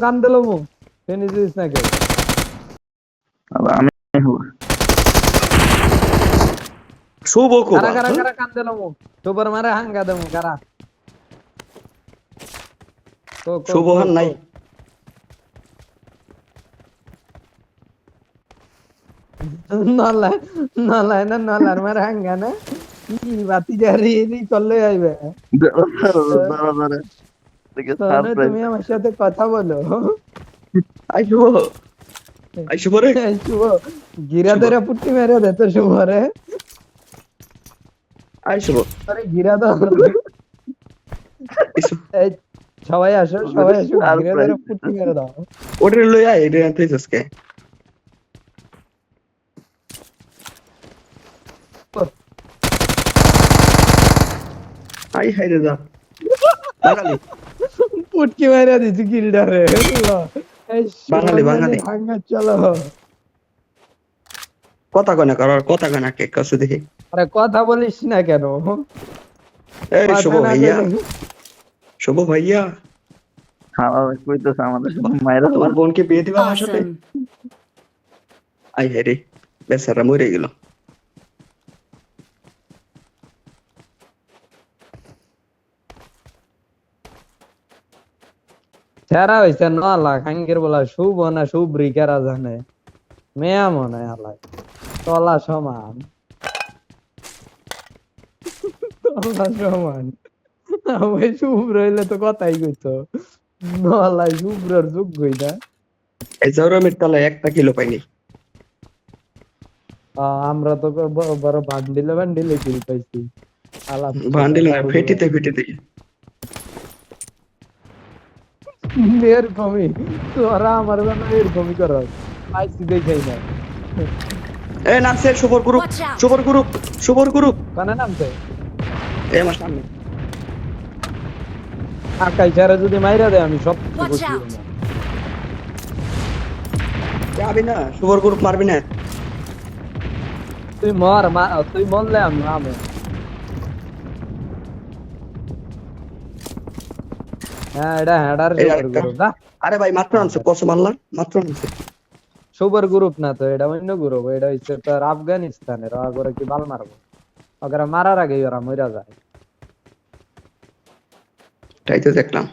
কান্দলো মু তেনি দিস না কে আমি শুভ কো কারা কারা কারা কান্দলো মু শুভর মারে হাঙ্গা দেমু কারা শুভ হান নাই নলার মারে হাঙ্গা না কি বাতি জারি নি করলে আইবে তাহলে তুমি আমার সাথে কথা বলো আই শুভ আই শুভ রে এই শুভ গিরা ধরে পুট্টি মেরে দে তো শুভ রে আই শুভ আরে গিরা ধর এই সবাই আসো গিরা ধরে পুট্টি মেরে দাও ওরে লই আই এটা আনতে যাসকে আই হাই রে যা বাঙালি পুটকি মেরে দিছি গিলডা রে এই বাঙালি। হাঙ্গা চলো কথা কয় না কারোর কথা কয় না কে কাছে দেখি আরে কথা বলিস না কেন এই শুভ কথা না ভাইয়া বলে- শুভ ভাইয়া কইতেছে আমাদের মায়েরা তোমার বোনকে বিয়ে দিবা আমার সাথে Awesome. আই হাই রে বেচারা মরে গেল চেহারা হইছে নলা খাঙ্গের বলা শুভ না শুভ্রি কেরা জানে মেয়া মনে আলাই তলা সমান তলা সমান ওই শুভ্র হইলে তো কথাই কইতো নলাই শুভ্রর যুগ গইনা এই জরমের তলায় 1 কিলো পাইনি আমরা তো বড় বান্ডিলে কিল পাইছি আলাপ বান্ডিল ফেটিতে এরকমই তোরা আমার জন্য এরকমই করো আইসি দেখাই না এ নামছে শুভর গ্রুপ Watch out. শুভর গ্রুপ কানে নামছে এ আমার সামনে আকাই ছাড়া যদি মাইরা দেয় আমি সব কিছু Watch করছি out. না। যাবি না শুভর গ্রুপ মারবি না তুই তুই মরলে আমি আমি হ্যাঁ এটা হেডার এই সুপার আরেকটা। গ্রুপ না আরে ভাই মাত্র আনছে কসম আল্লাহ মাত্র আনছে সুপার গ্রুপ না তো এটা অন্য গ্রুপ এটা হচ্ছে তোর আফগানিস্তানের ওরা করে কি বাল মারবো ওরা মারার আগে ওরা মরে যায় তাই তো দেখলাম।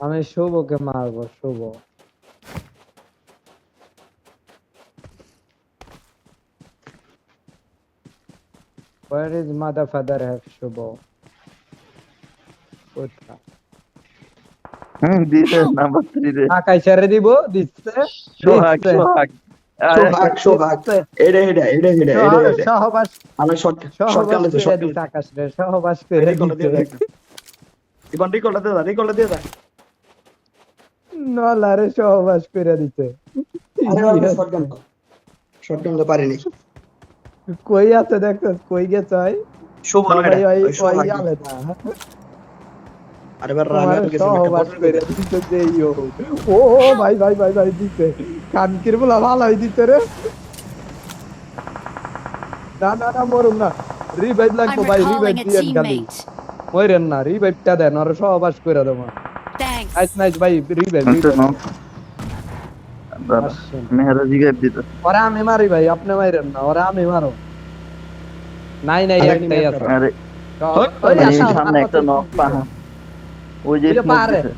আমি শুভকে মারবো, শুভ। Where is motherfucker have শুভ? কোথায়? দিছে নাম্বার 3 রে। আকাই ছেড়ে দিব, দিচ্ছে, সোহাগ দিচ্ছে। সোহাগ সোহাগ এটা সহবাস আমি শর্ট সহবাস কালে করে দিচ্ছে আকাশ রে, সহবাস করে দিচ্ছে। ইবান রিকল দিয়ে দেখ নলারে সহবাস করে দিচ্ছে। শর্টগান তো পারিনি। কই আছে দেখছিস, কই গেছে ওই? শুভ না ভাই ওই এটা সোহাগ। ওই আলাদা। আরে বার তোমার রানা গেছে সহবাস করে দিচ্ছে যে ইয়ো। ও ভাই ভাই ভাই ভাই দিচ্ছে, কানকির বলা ভালো হই দিচ্ছে রে। না না না মরুম না, রিভাইভ I'm লাগবো ভাই, রিভাইভ recalling a দিয়েন খালি। teammate. মরেন না, রিভাইভটা দেন, ওর সহবাস করে দেবো। Thanks. নাইস নাইস ভাই, রিভাইভ। মেহরাজি গাইব দিতে। ওরা আমি মারি ভাই, আপনি মারেন না, ওরা আমি মারো। নাই নাই আরে একটাই আছে। আরে ওই এই আসা, সামনে আসা, একটা নক পাহা। ওই যে এটা smoke পাহাড়ে। দিছে।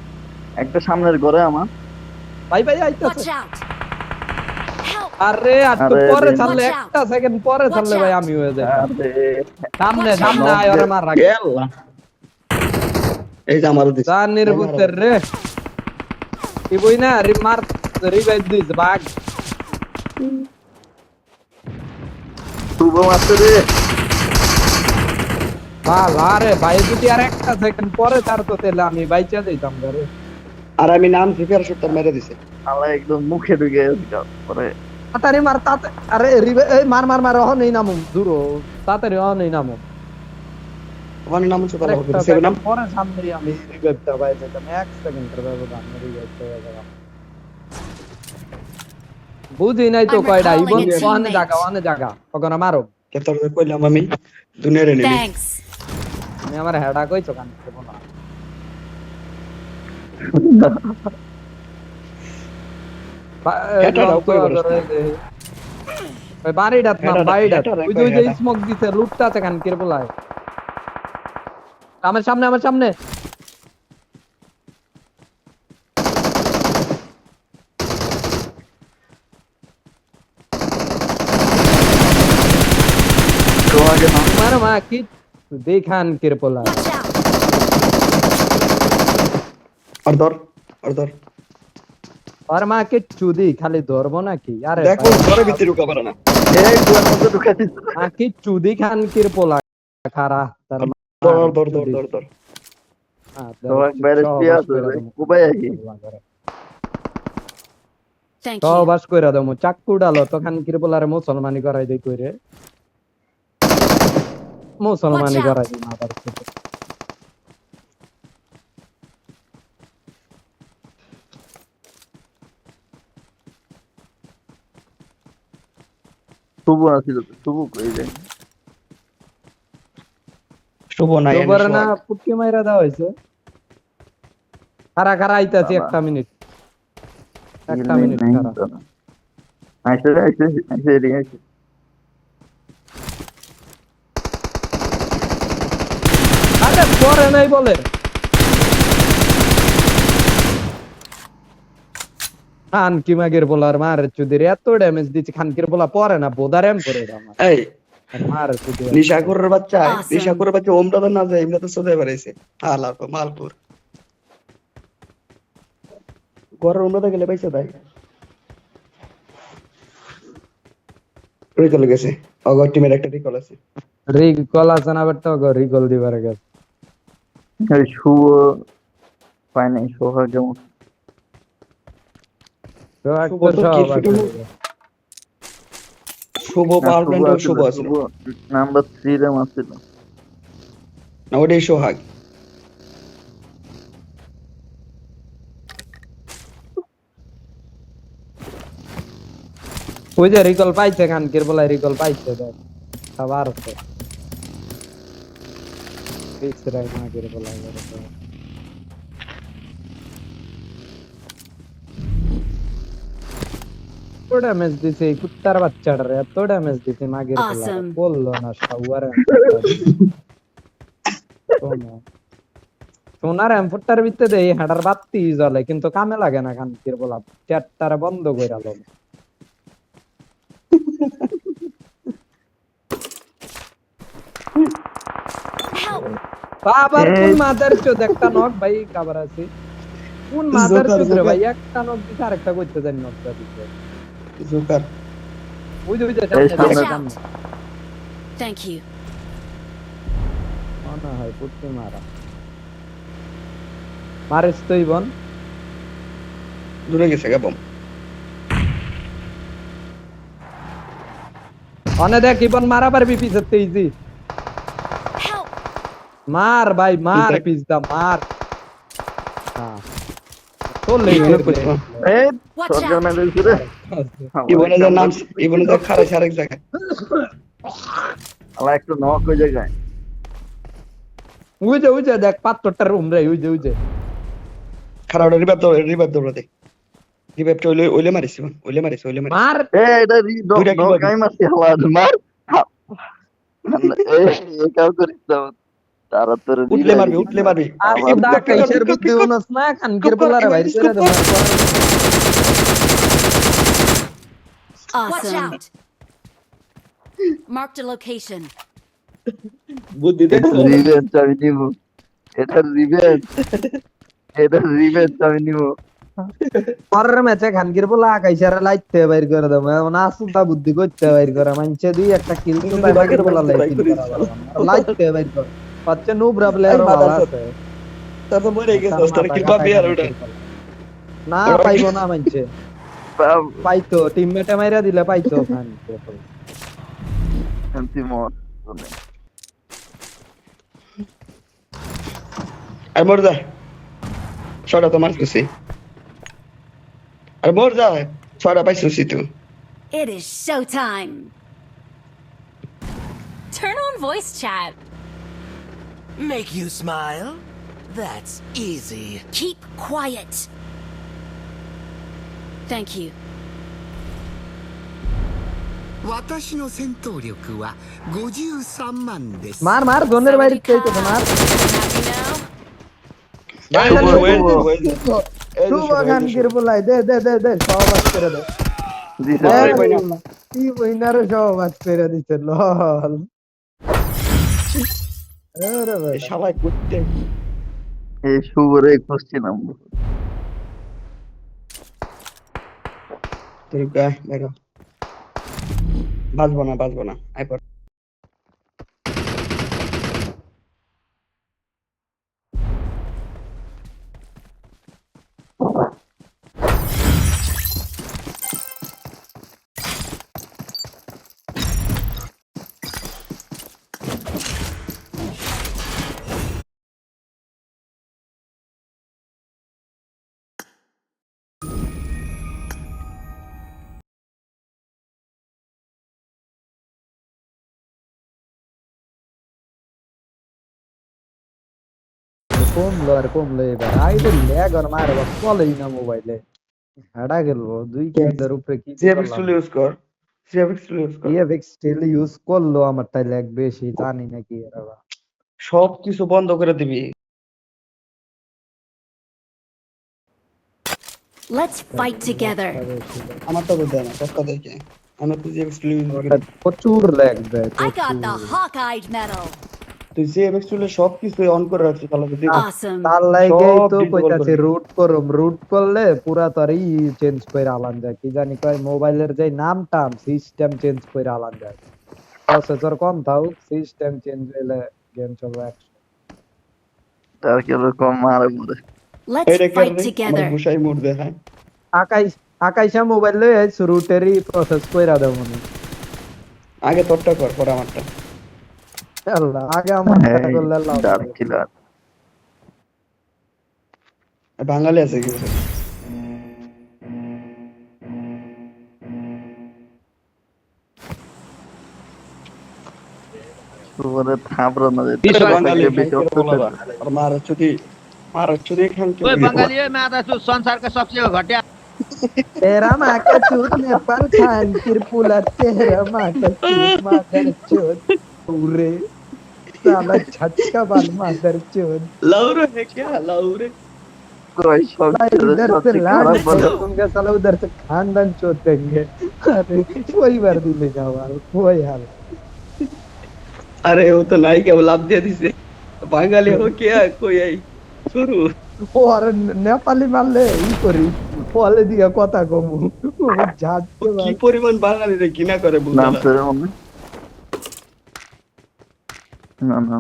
একটা সামনের ঘরে আমার। ভাই ভাই আইতাছে। Watch out. Help. আরে আটটু আরে পরে রে। ছাড়লে, Watch out. একটা সেকেন্ড পরে ছাড়লে Watch ভাই out. আমি হয়ে যাই। আরে সামনে Watch সামনে out. আয়, ওরে মার রাখে। গেল এই যে আমার দিছে জানির বুতের রে, কি বই না মার, রিভাইভ দিস বাঘ। শুভ মারছে রে। আরে ভাই যদি আর একটা সেকেন্ড পরে ছাড়তো তাহলে আমি বাইচা যাইতাম রে। আর আমি নাম ফিফার শটটা মেরে দিছে। আল্লাহ একদম মুখে ঢুকে গেছে পরে। তাড়াতাড়ি মার, তাড়াতাড়ি। আরে এই মার মার মার, ওহ নেই নামুম দূর, তাড়াতাড়ি ওহ নেই নামুম। আমার নাম হচ্ছে তালা হবে একটা সেভেন নাম second পরে সামনে আমি রিভাইভটা পাই যেতাম, এক সেকেন্ডের ব্যবধান রিভাইভটা হয়ে গেলাম। বুঝি নাই তো I'm কয়টা recalling ইবন a ওখানে teammate. জায়গা, ওখানে জায়গা কখন মারো। কেতর কইলাম আমি দুনিয়ার এনিমি। Thanks. আমি আমার হেডা কইছো কান দেব না। হেডাটাও কই বলছ না? ওই বাড়িটা না, হেডাটা- বাড়িটা হেডাটা ওই কই যে হেডা? স্মোক দিছে, লুটটা আছে কান কির বলায়। আমার সামনে, আমার সামনে। সোহাগে না। মারো মা কি দেখান কির বলায়। Watch out. আর ধর আর মা কে চুদি খালি ধরবো নাকি? আরে দেখো ঘরে ভিতরে ঢুকা পারে না। এই দুয়ার মধ্যে ঢুকে দিছে। মা কি চুদি খান কির পোলা খারা তার মা। ধর সোহাগ বাইরে কি আছে রে? কোবাই আহি। Thank তো you. বাস কইরা দেমু, চাক্কু ডালো তো খান কির পোলারে মুসলমানি করাই দেই কইরে। মুসলমানি Watch out. করাই দেই মাদার চোদে। শুভ আছিল তো, শুভ কই যায়। শুভ নাই দুবারে না পুটকি মাইরা দেওয়া হয়েছে। খারা খারা আইতাছি, বাবা। একটা মিনিট, একটা মিনিট খারা। আইসে আইসে আইসে এদিকে আইসে। আরে পরে নাই বলে। খানকি মাগের বলার মার চুদির এত ড্যামেজ দিচ্ছে, খানকির বলা পরে না, বোদার এম করে আমার এই মার চুদির। নিশাকুরের বাচ্চা Awesome. নিশাকুরের বাচ্চা ওমটা তো না যায় এমনি তো সোদে পারাইছে। আলাপ মালপুর ঘরের ওমটা গেলে পয়সা দেয়। রিকল গেছে অগর টিমের একটা রিকল আছে। রিকল আছে না বেটা, রিকল দিবার গেছে। এই শুভ পায় নাই, সোহাগে মতো। তো একটা শুভ তো সব কি আছে। শুভ পাওয়ার প্ল্যান্টও শুভ আছে নাম্বার 3 রে মারছিল। না ওটাই সোহাগ। ওই যে রিকল পাইছে, খানকির বলা রিকল পাইছে, দেখ আবার আছে পিছরাই মাগের বলা করে। এত ড্যামেজ দিছে এই কুত্তার বাচ্চাটারে, এত ড্যামেজ দিছে মাগের বলা Awesome. বললো না সাউয়ার। সোনার এম্পোর্টার ভিতরে দেই হাডার বাতি জ্বলে কিন্তু কামে লাগে না কান্তির বলা চ্যাটটারে বন্ধ কইরা লো Help! বাবার কোন মাদার চোদ একটা নক ভাই কাবার আছে কোন মাদার চোদ রে ভাই একটা নক দিতে আরেকটা করতে জানি নকটা দিতে জোকার ওই যে এই সামনে সামনে। সামনে Thank you. মনে হয় পুত্তি মারা মারিস তুই বোন দূরে গেছে গা বম অনে দেখ ইবন মারা পারবি পিছতে ইজি Help! মার ভাই মার দেখ। পিছদা মার হ্যাঁ চলে এই Watch সরকার out! মেরে দিছে রে ইবনের নাম ইবনের খারাপ আরেক জায়গায় আলা একটু নক হয়ে যায় ওই যে দেখ পাত্রটার রুম রে ওই যে খারাপ রিভাইভ দৌড়া দে রিভাইভ ওইলে মারিস ওইলে মারিস মার এই এটা দুইটা কি নক বলবি? আমি মারছি হালা মার এই কাজ করিস না তারা তোর উঠলে মারবি আর আবার দা কাইসের বুদ্ধি উনস না খানকির বলারে বাইরে করে দে Watch out! Marked a location. বুদ্ধি দেখছো রিভেঞ্জ আমি নিব এটা রিভেঞ্জ আমি নিব পরের ম্যাচে খানকির বলা কাইসের লাইতে বাইর করে দেব না আসুতা বুদ্ধি করতে বাইর করে মানছে দুই একটা কিল তো তাই বাকির বলা লাইতে বাইর করে পাচ্ছে নুবরা প্লেয়ার ভালো আছে তারপর মরে গেছে ওস্তাদ কি পাবে আর ওটা না পাইবো না মানছে পাইতো টিমমেটে মাইরা দিলে পাইতো খানকির অন্তিমত আর মর যা ছড়া তো মারছিস আর মর যা ছড়া পাইছিস তুই It is showtime. Turn on voice chat. Make you smile? That's easy. Keep quiet. Thank you. 私の戦闘力は53万です。 মার জোনের বাইরে চাইতো মার শুভ খানকির বলাই দে সহবাস করে দে দিছে কি বইনার সহবাস করে দিছে লল আরে ভাই সবাই করতে এই শুভরে খুশি নাম ঠিক আছে দেখো বাজবো না আই পর কমলো এবার আইডে ল্যাগ আর মারে চলেই না মোবাইলে হাড়া গেল দুই কিলোর উপরে কি সিএফএক্স টুল ইউজ কর ইএফএক্স স্টিল ইউজ করলো আমারটাই ল্যাগ বেশি জানি না কি এর আবার সব কিছু বন্ধ করে দিবি Let's fight together. আমার তো দেয় না সব দেখে আমি তো সিএফএক্স টুল ইউজ করি প্রচুর ল্যাগ দেয় I got the Hawkeye medal. তুই সিএফএক্স টুলে সব কিছু অন করে রাখছিস তাহলে তুই Awesome. তার লাগেই তো সব কইতাছে disable রুট করলে পুরা তরই চেঞ্জ করে আলান যায় কি জানি কয় মোবাইলের যে নামটা সিস্টেম চেঞ্জ করে আলান যায় প্রসেসর কম থাক সিস্টেম চেঞ্জ হলে গেম চলবে তার কি রকম মারে বলে Let's fight together. গুসাই মুড দেখায় আকাইশা মোবাইল লই রুটেরই প্রসেস কইরা দাও মনে আগে তোরটা কর পর আমারটা আল্লাহ আগে আমার করলে লাভ ডার্ক কিলার বাঙালি আছে কি শুভরে থাপড়া না যেতে বাঙালি বেশি অত্যাচার আর মারাচ্ছুদি খান কি ओए बंगाली है मैं आता हूँ संसार का सबसे घटिया तेरा माँ का चूत नेपाल खान किरपुला तेरा माँ का चूत मादर चूत पूरे साला झटका बाल मादर चोद लाउरे है क्या लाउरे কই সব भाई ছেলে इधर সব से ঠিক लाड খারাপ বলে दूंगा साला उधर से खानदान चोदेंगे अरे कोई वर्दी ले जाओ यार कोई हाल अरे वो तो नाई के लाभ दिया दिसे बांगाली हो क्या कोई आई शुरू और नेपाली मारले ই করি বলে দিকে কথা কমু ঝাটকে কি পরিমাণ বাঙালি রে কিনা করে নাম বুঝলা ছেড়ে মনে না না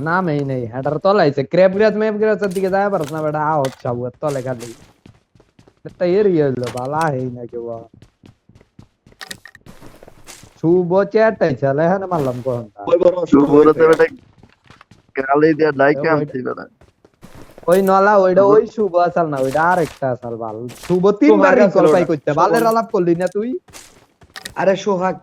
নামেই নেই হেডার তলাইছে ক্র্যাব গ্রাজ ম্যাপ গ্রাজের দিকে যায় পারছ না বেটা আউট চাবু তলে খালি এটা এরিয়া হলো বালা হেই না কেবা শুভ চ্যাটাই চলে হ্যাঁ মারলাম কোনটা ওই বড় শুভরতে বেটা গালি দিয়া লাইক আনছি বেটা ওই নলা ওইটা ওই শুভ আসাল না ওইটা আরেকটা আসাল বাল শুভ তিনবার সোহাগ রিকল আসল পাই ওটা। করতে বালের আলাপ করলি না তুই আরে সোহাগ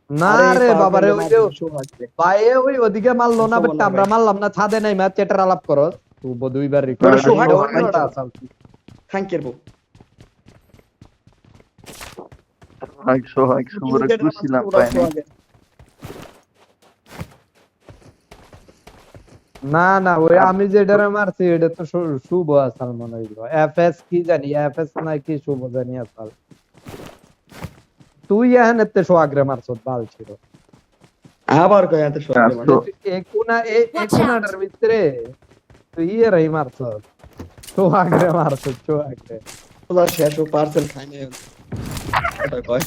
না আরে রে পাগল বাবা রে ওই মার যে সোহাগ রে। ভাইয়ে ওই ওদিকে মারলো না শুভ বেটা না আমরা ভাই। মারলাম না ছাদে নাই ম্যাচ চেটার আলাপ করো শুভ দুইবার রিকল ওটা সোহাগ ওইটা আসাল থ্যাংক ইউ সোহাগ শুভরে খুশিলাম পাইনি না না ওই আমি যেটারে মারছি এটা তো শুভ আসাল মনে হইল এফএস কি জানি এফএস না কি শুভ জানি আসাল তুই এখানে সোহাগরে মারছ বাল ছিল আবার কই এত সোহাগ রে মানে একুনাটার ভিতরে তুই রই মারছ সোহাগরে মারছ সোহাগরে ওলা শেষ ও পার্সেল খাই নাই ওটা কয়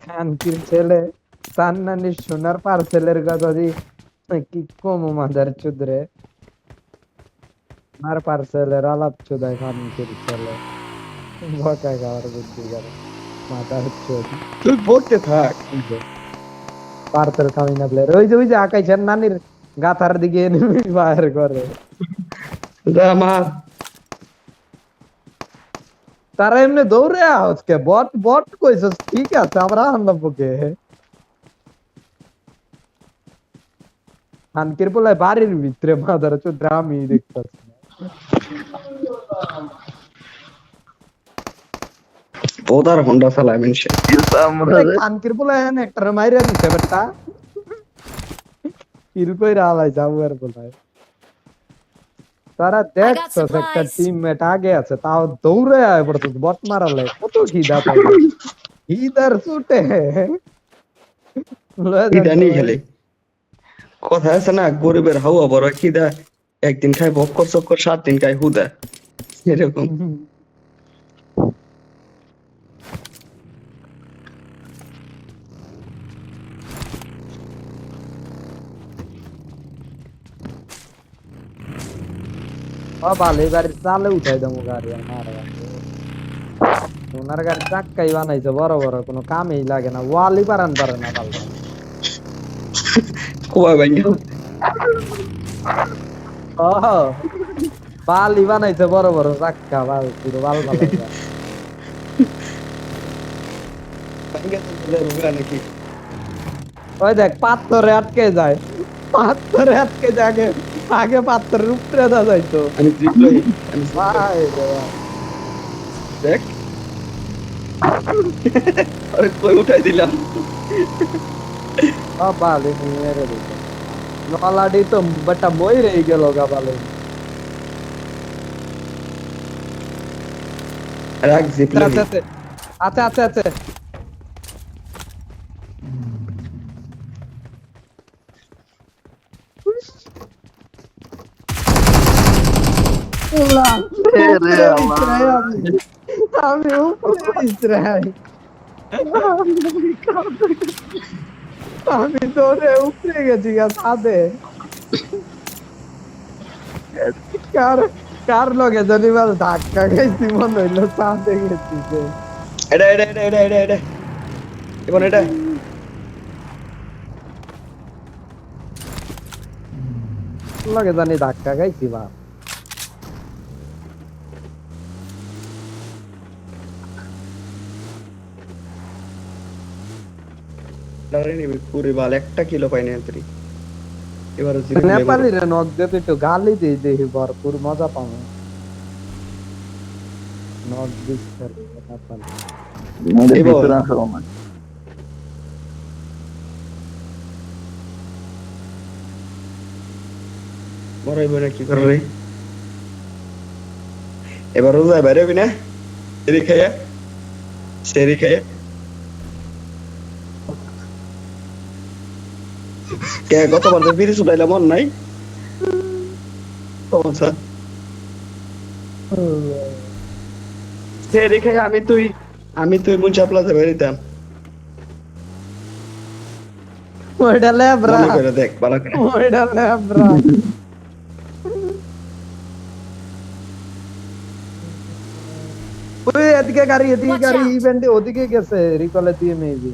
খানকির ছেলে সান্নানি সোনার পার্সেলের কথা দি কি কম মাদার চুদরে আর পার্সেলের আলাপ চুদায় খানকির ছেলে ভকা খাওয়ার বুদ্ধি করে মাদার চুদ তুই বলতে থাক পার্সেল খাওয়াই না বলে ওই যে আকাইছেন নানির গাথার দিকে এনিমি ফায়ার করে যা মার তারা এমনি দৌড়ে আজকে বট বট কইছস ঠিক আছে আমরা আনবকে খানকির বলে বাড়ির ভিতরে মাদার চুদ আমি দেখতাছি বোদার হোন্ডা চালায় মানুষ খানকির বলে একটা মাইরা দিছে বেটা কিল কইরা আলাই যাবো আর বলে তারা দেখছস একটা supplies. টিমমেট আগে আছে তাও দৌড়ে আয় পড়ছস বট মারালে কত খিদা পাই ইদার ছুটে খিদা নেই খেলে কথা আছে না গরিবের হাওয়া বড় খিদা একদিন খাই বক্কর চক্কর 7 দিন খাই হুদা এরকম বালে গাড়ি চালে উঠাই দেবো গাড়ি আমার ওনার গাড়ি চাক্কাই বানাইছে বড় বড় কোনো কামেই লাগে না ওয়ালি পারান পারে না পাল্টা কোয়া ভাই বালি বানাইছে বড় বড় চাক্কা বাল পুরো বাল বানাইছে নাকি ওই দেখ পাথরে আটকে যায় পাথরে আটকে যায় আগে আগে পাথরের উপরে দা যাইতো আমি জিতলই আমি ভাই বাবা দেখ আরে কই উঠাই দিলাম বালে নিয়ে রে নলাডি তো বেটা মই রই গেল গা বালে রাখ জিতলই আচ্ছা আচ্ছা আচ্ছা আমি উপরে ইসরাই আমি তোরে উপরে গেছি গা ছাদে কার লগে জানি বল ধাক্কা খাইছি মনে হইলো ছাদে গেছি যে এটা এখন এটা লগে জানি ধাক্কা খাইছি বা ধরে নিবি পুরি বাল 1 কিলো পাই না এতরি এবার নেপালি রে নক দে একটু গালি দেই দেখি ভরপুর মজা পাবো নট দিস স্যার পাল আমাদের এবার- ভিতরে আসো না বড়াই বড় কি করে রে এবার রোজা বাইরে হবি না সেরি খাইয়া কে গতবার তো বিড়ি ছুটাইলাম মন নাই সমস্যা সেরি খাইয়া আমি তুই মুন্সা প্লাজা বেরিতাম ওইটা লেবরা মনে করে দেখ ভালো করে ওইটা লেবরা ওই এদিকে গাড়ি Watch out! ইভেন্টে ওদিকে গেছে রিকলে দিয়ে মেবি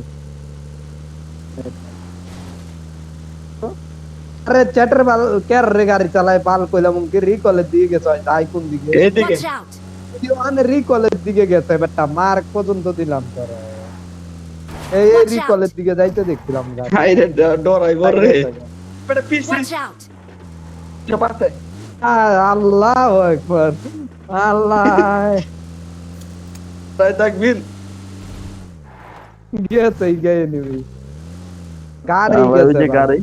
আরে চ্যাটের বাল কের রে গাড়ি চালায় বাল কইলাম কি রিকলে দিয়ে গেছে তাই কোন দিকে এইদিকে Watch out! মানে রিকলের দিকে গেছে বেটা মার্ক পর্যন্ত দিলাম তোর এই Watch out! রিকলের দিকে যাইতে দেখছিলাম গাড়ি হাইরে ডরাই বল রে বেটা পিছে Watch out! চাপাতে আল্লাহু আকবার আল্লাহ তাই তাকবীর গেছে গিয়ে নিবি গাড়ি আমার ওই গেছে যে গাড়ি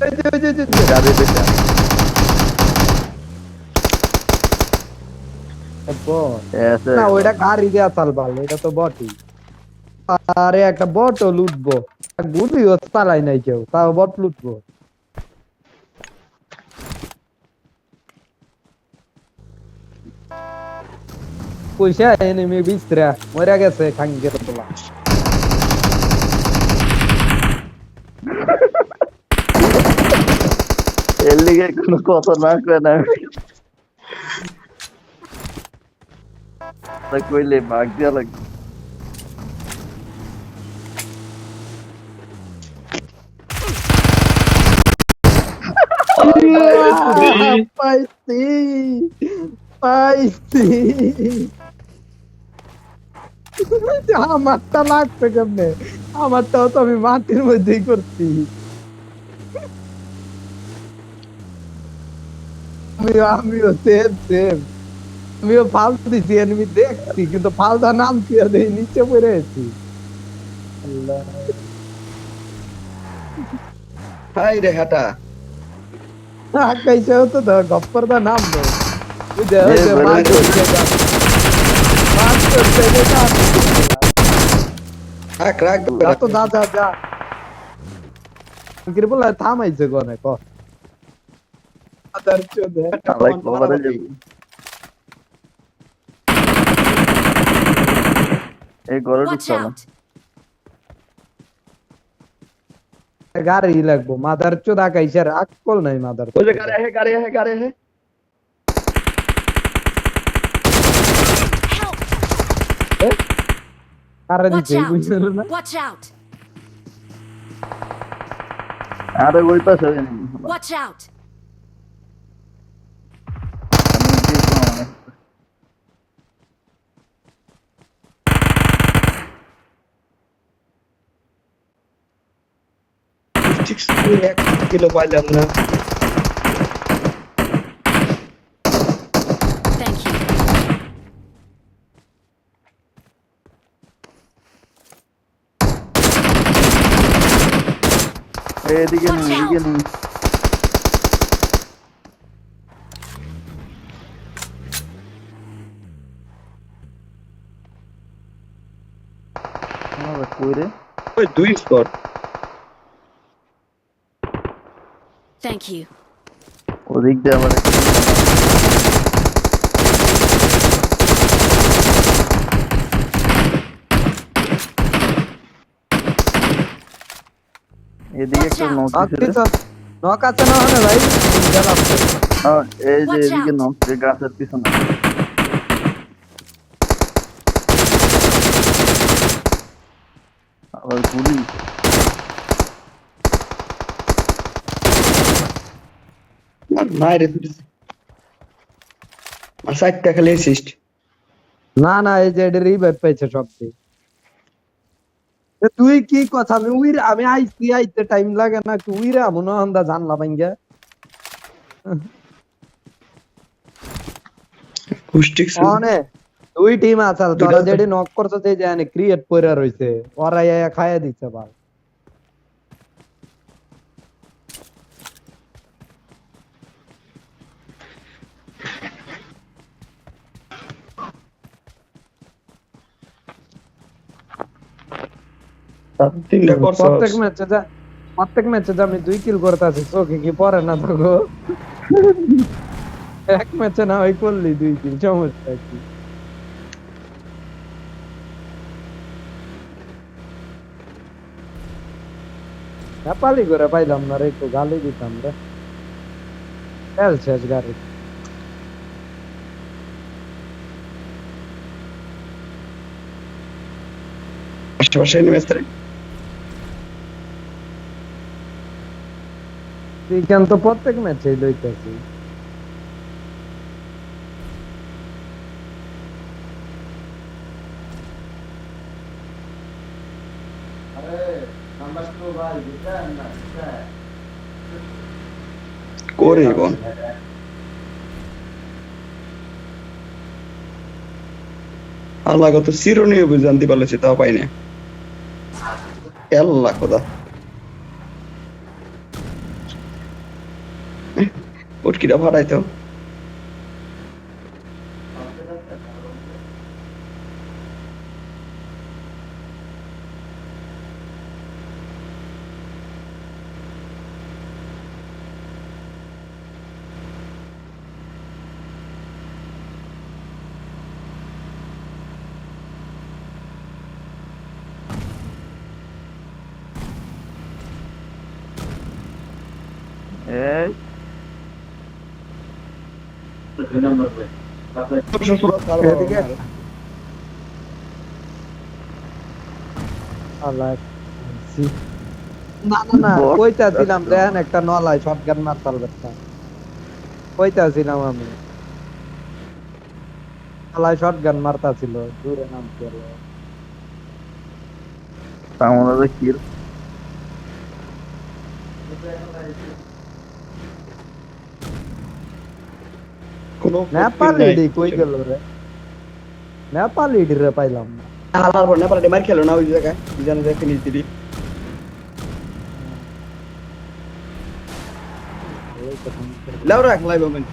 ওই যে, গাড়ি দেখা বট। এসে না ওইটা গাড়ি দেয়া চালবাল এটা তো বটই আরে একটা বটও লুটবো গুলিও চালাই নাই কেউ তাও বট লুটবো পয়সা এনিমি বিস্ত্রা মরে গেছে খাঙ্গের তোলা এর লিগে কোনো কথা না কয় না তা কইলে ভাগ দিয়া লাগবে পাইছি পাইছি আমারটা লাগছে কেমনে আমারটাও তো আমি মাটির মধ্যেই করছি আমিও সেম সেম আমিও ফালতু দিছি এনিমি দেখছি কিন্তু ফালদা নামছি আর দেখি নিচে পড়ে আছি আল্লাহ হাইরে হাটা कैसे हो तो गप्पर का नाम दो मुझे ये बड़ा बात करते जा ক্রাক जा तो जा किर बोला थामायचं कोण आहे को आदर चोद আলাই কভারে যাবি এই ঘরে Watch ঢুকছো না out! गाडी लागबो मादार चोद आकायच्या अक्कल नाही मादार ওই যে গাড়ি হে अरे Watch दिसे out! बुझलो ना Watch out! আরে ওই পাশে Watch out! ঠিক 1 কিলো পাইলাম না Thank you. এদিকে Watch out! এদিকে কই রে ওই দুই স্কোর Thank you. ওদিক দিয়ে আবার এদিকে একটা নোট आखरी तो नौकाचा नाव ना भाई जला হ্যাঁ এই যে Watch এদিকে out! নোট গাছের পিছনে আবার গুলি মাইরে আর সাইডটা খালি অ্যাসিস্ট না না এই যে এটা রিভাইভ পাইছে সবচেয়ে তুই কি কথা আমি আইতে টাইম লাগে না তুই রে মনে হন্দা জানলা ভাঙ্গা পুষ্টিক অনে দুই টিম আছে তোরা যেটি নক করছে যে জানে ক্রিয়েট কইরা রইছে ওরা আয়া খায়া দিচ্ছে ভাই তিনটা করছ প্রত্যেক ম্যাচে যা আমি 2 কিল করতেছি চোখে কি পরে না তো গো এক ম্যাচে না ওই করলি 2 কিল সমস্যা কি নেপালি করে পাইলাম না রে একটু গালি দিতাম রে তেল শেষ গাড়ি আশেপাশে নেমেছে তুই কেন তো প্রত্যেক ম্যাচে লইতেছি আরে নাম্বার 2 ভাই বুঝছেন না বুঝছেন করে বোন আল্লাহ কত চিরনীয় বুঝান্তি পারলেছি তাও পাই না আল্লাহ খোদা উটকিটা ফাটাইতো এই এদিকে আল্লাহ না না না কইতা দিলাম দেখেন একটা নলাই শটগান মারতাল বেটা কইতা ছিলাম আমি নলাই শটগান মারতা ছিল দূরে নাম ছিল আমাদের কিল কোনো নেপালি ডি কই গেল রে নেপালি ডি রে পাইলাম না হালার পর নেপালে মার খেলো না ওই জায়গায় জানে দেখে নিতে দি লাউ রাখ লাইভ ওমেন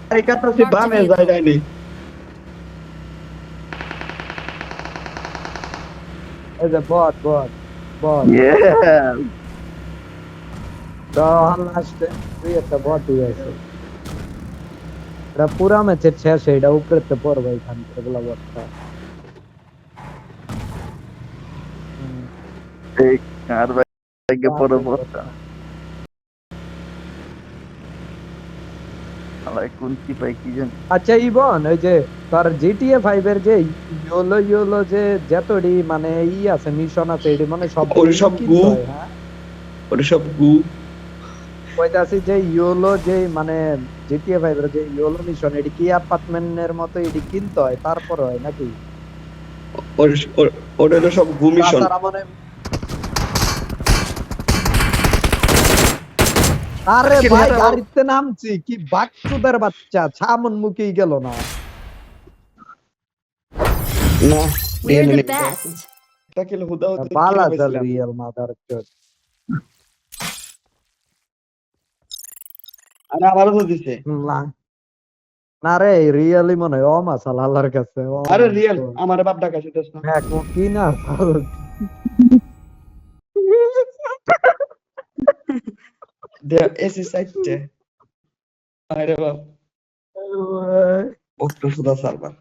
আরে কাটা সে বামে যায় যায়নি এই যে বট ইয়েস তো লাস্টে তুই একটা বট হইছে এটা পুরা ম্যাচের শেষ এটা উপরেতে পড়বে এখান থেকে বলা বটটা এই আর ভাইকে পরে বসা আলাই কোন কি পাই কি জানি আচ্ছা ইবন ওই যে তোর জিটিএ 5 এর যে ইয়োলো যে যতডি মানে আছে মিশন আছে এডি মানে সব ওই সব গু হ্যাঁ ওই সব গু কইতাছি যে ইয়োলো যে মানে জিটিএ 5 এর যে ইয়োলো মিশন এডি কি অ্যাপার্টমেন্টের মতো এডি কিনতে হয় তারপর হয় নাকি ওটা সব গু মিশন তারা মানে আরে ভাই গাড়িতে নামছি কি বাকচুদার বাচ্চা ছামন মুখেই গেল না না We're the best. তাকে হুদা হতে পালা চল রিয়েল মাদার চোদ আরে আমারও তো দিছে না না রে রিয়েলি মনে হয় ও মাসাল আল্লাহর কাছে আরে রিয়েল আমার বাপ ডাকা সেটাস না হ্যাঁ কি না দে এসে সাইটে আরে বাপ ও তো সুদা সার্ভার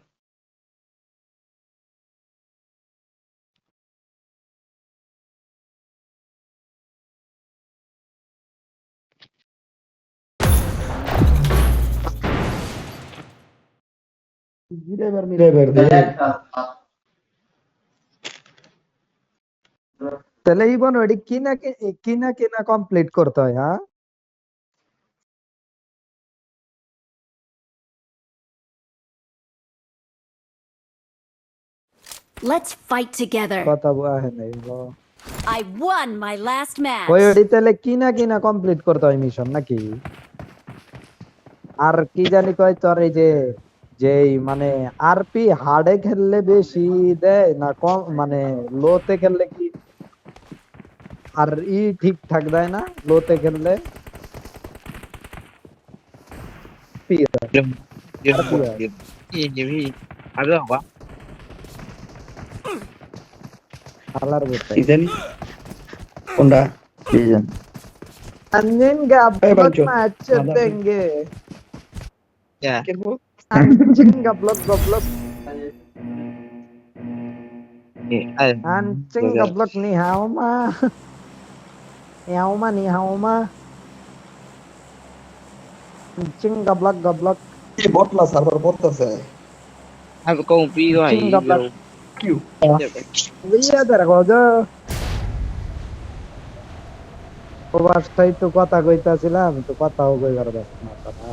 মিরাইবার তাহলে ইবন ওডি কিনা কমপ্লিট করতে হয় হ্যাঁ Let's fight together. কথা বলে নাই I won my last match. ওই ওডি তাহলে কিনা কমপ্লিট করতে হয় মিশন নাকি আর কি জানি কয় তোর এই যে যেই মানে আরপি হার্ডে খেললে বেশি দেয় না কম, মানে লোতে খেললে কি আর ঠিকঠাক দেয় না লোতে খেললে? কি দেয়? RP দেয়। শালার কি বোতাই। জানি কোনটা কি জানি अंजेंगा এই ब्लॉक বাঞ্চো मैच देंगे খেলবো अंजेंगा ब्लॉक अंजेंगा block ni hao ma ni hao ma अंजेंगा ब्लॉक কি বটলা সার্ভার পড়তেছে अंजेंगा ब्लॉक কিউ भैया तेरा को जो প্রবাসটাই তো কথা কইতাছিলাম, তো কথাও কইবার ব্যস্ত না কথা।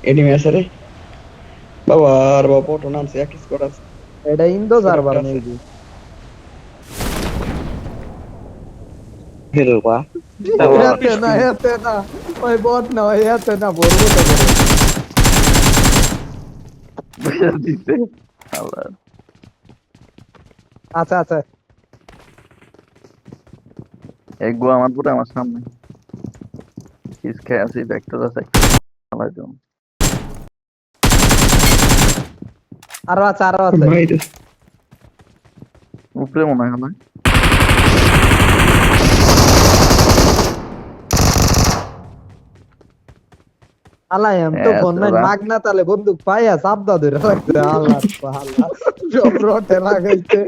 এনিমে আছে রে বাবা আর বাবা পটো নামছে এক স্কোর আছে এটা ইন্দো সার্ভার আছে। মেবি। এতে না ওই বট না, ওই এতে না বলবো তো করে। বুঝে দিছে আল্লাহ আচ্ছা আচ্ছা এক গো আমার পুরো আমার সামনে কিস খেয়ে আসি ভেক্টর আছে আল্লাহ জন আরো আছে বাইরে উপরে মনে হয় না আল্লাহ এম তো হ্যাঁ, ফোন নাই তোরা- মাগনা তালে বন্দুক পাইয়া চাপ দা ধরে রাখছে। আল্লাহ আল্লাহ সব রটে লাগাইছে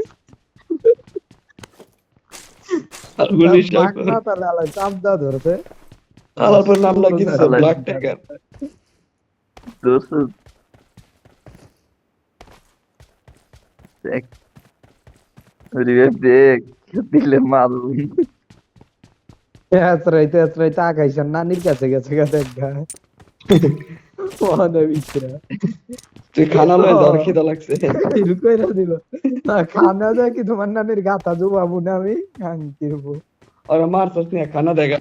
আর গুলি শট মাগনা তালে আল্লাহ চাপ দা ধরছে। আলার পর নাম লাগিয়েছে ব্ল্যাক টাইগার দোস্ত দেখ রিভাইভ দেখ দিলে মারুন এসরাইতে আকাইছেন নানির কাছে গেছে দেখা মনে বিচরা তুই খানা লয়ে ধর খিদা লাগছে কিরু কইরা দিল না খানা দে কি তোমার নানির গাতা জুবাবু না আমি খান কিরবো। আর মার তো নিয়ে খানা দেগা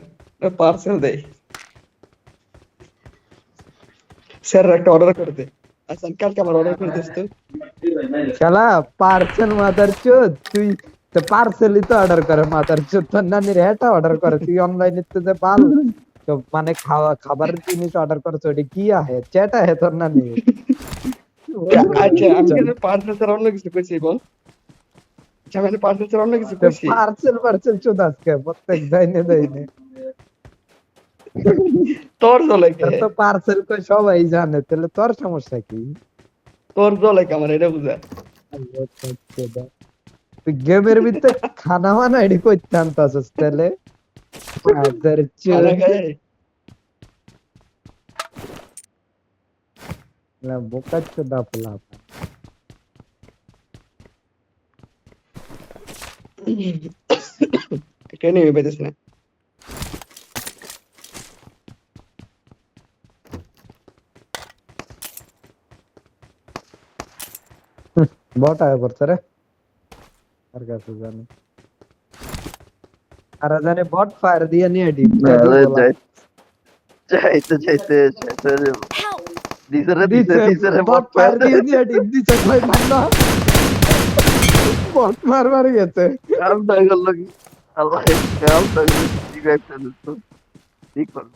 পার্সেল দেই স্যার একটা অর্ডার করে দে আচ্ছা কালকে আমার অর্ডার করে দিস তো শালা পার্সেল মাদার চোদ, তুই তো পার্সেলই তো অর্ডার করে মাদার চোদ, তোর নানির এটা অর্ডার করে তুই অনলাইনে তো যে পাল তো মানে খাবারের জিনিস অর্ডার করছো ওটা কি আহে চ্যাট আহে তোর নানি। আচ্ছা আমি কিন্তু পার্সেল ছাড়া অন্য কিছু কইছি বল আচ্ছা আমি পার্সেল ছাড়া অন্য কিছু কইছি পার্সেল চোদ আজকে প্রত্যেক দেয়নে তোর জলে কে তো পার্সেল কই সবাই জানে, তাহলে তোর সমস্যা কি? তোর জলে কে আমার এটা বুঝা তুই গেমের ভিতরে খানা মানা এডি করতে আনতাছিস তাহলে আদার চোদ খানা খায় না বোকা চোদা পোলা। কেন নিয়ে বেঁধেছ না বট আয় পড়ছে রে আর কাছে জানি আর জানি বট ফায়ার দিয়ে নিয়ে ডিপ যাইতে Help! দিছে রে বট ফায়ার দিয়ে নিয়ে ডিপ দিছে কই মারলো বট মারবার গেছে। কামটা করলো কি আল্লাহ কামটা ঠিক একটা দিত ঠিক করলো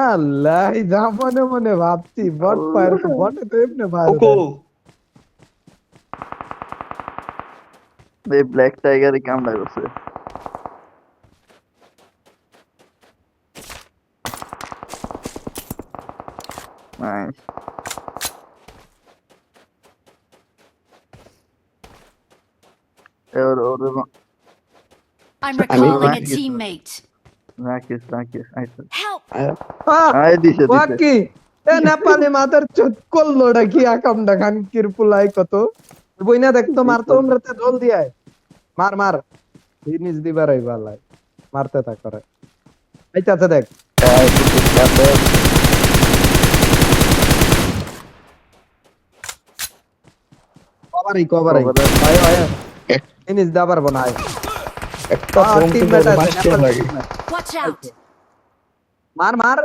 আল্লাহ যা মনে মনে ভাবছি বট ফায়ার তো বটে তো এমনি মারে ওকো এই ব্ল্যাক টাইগারই কামটা করছে nice or I'm recalling a Right. teammate. রাকিস আইসা Help! আয় দিছে বাকি এ নেপালি মাদার চোদ করলো কি আকামটা খানকির পুলাই কত বইনা দেখতো মারতো আমরাতে জল দিয়ায় মার জিনিস দিবার আই বালাই মারতে থাক করে আইতাছে দেখ কভারই আয় আয় জিনিস দাবার বানায় একটা ফোন টিম তো বেটা বাঁচতে লাগে Watch out! মার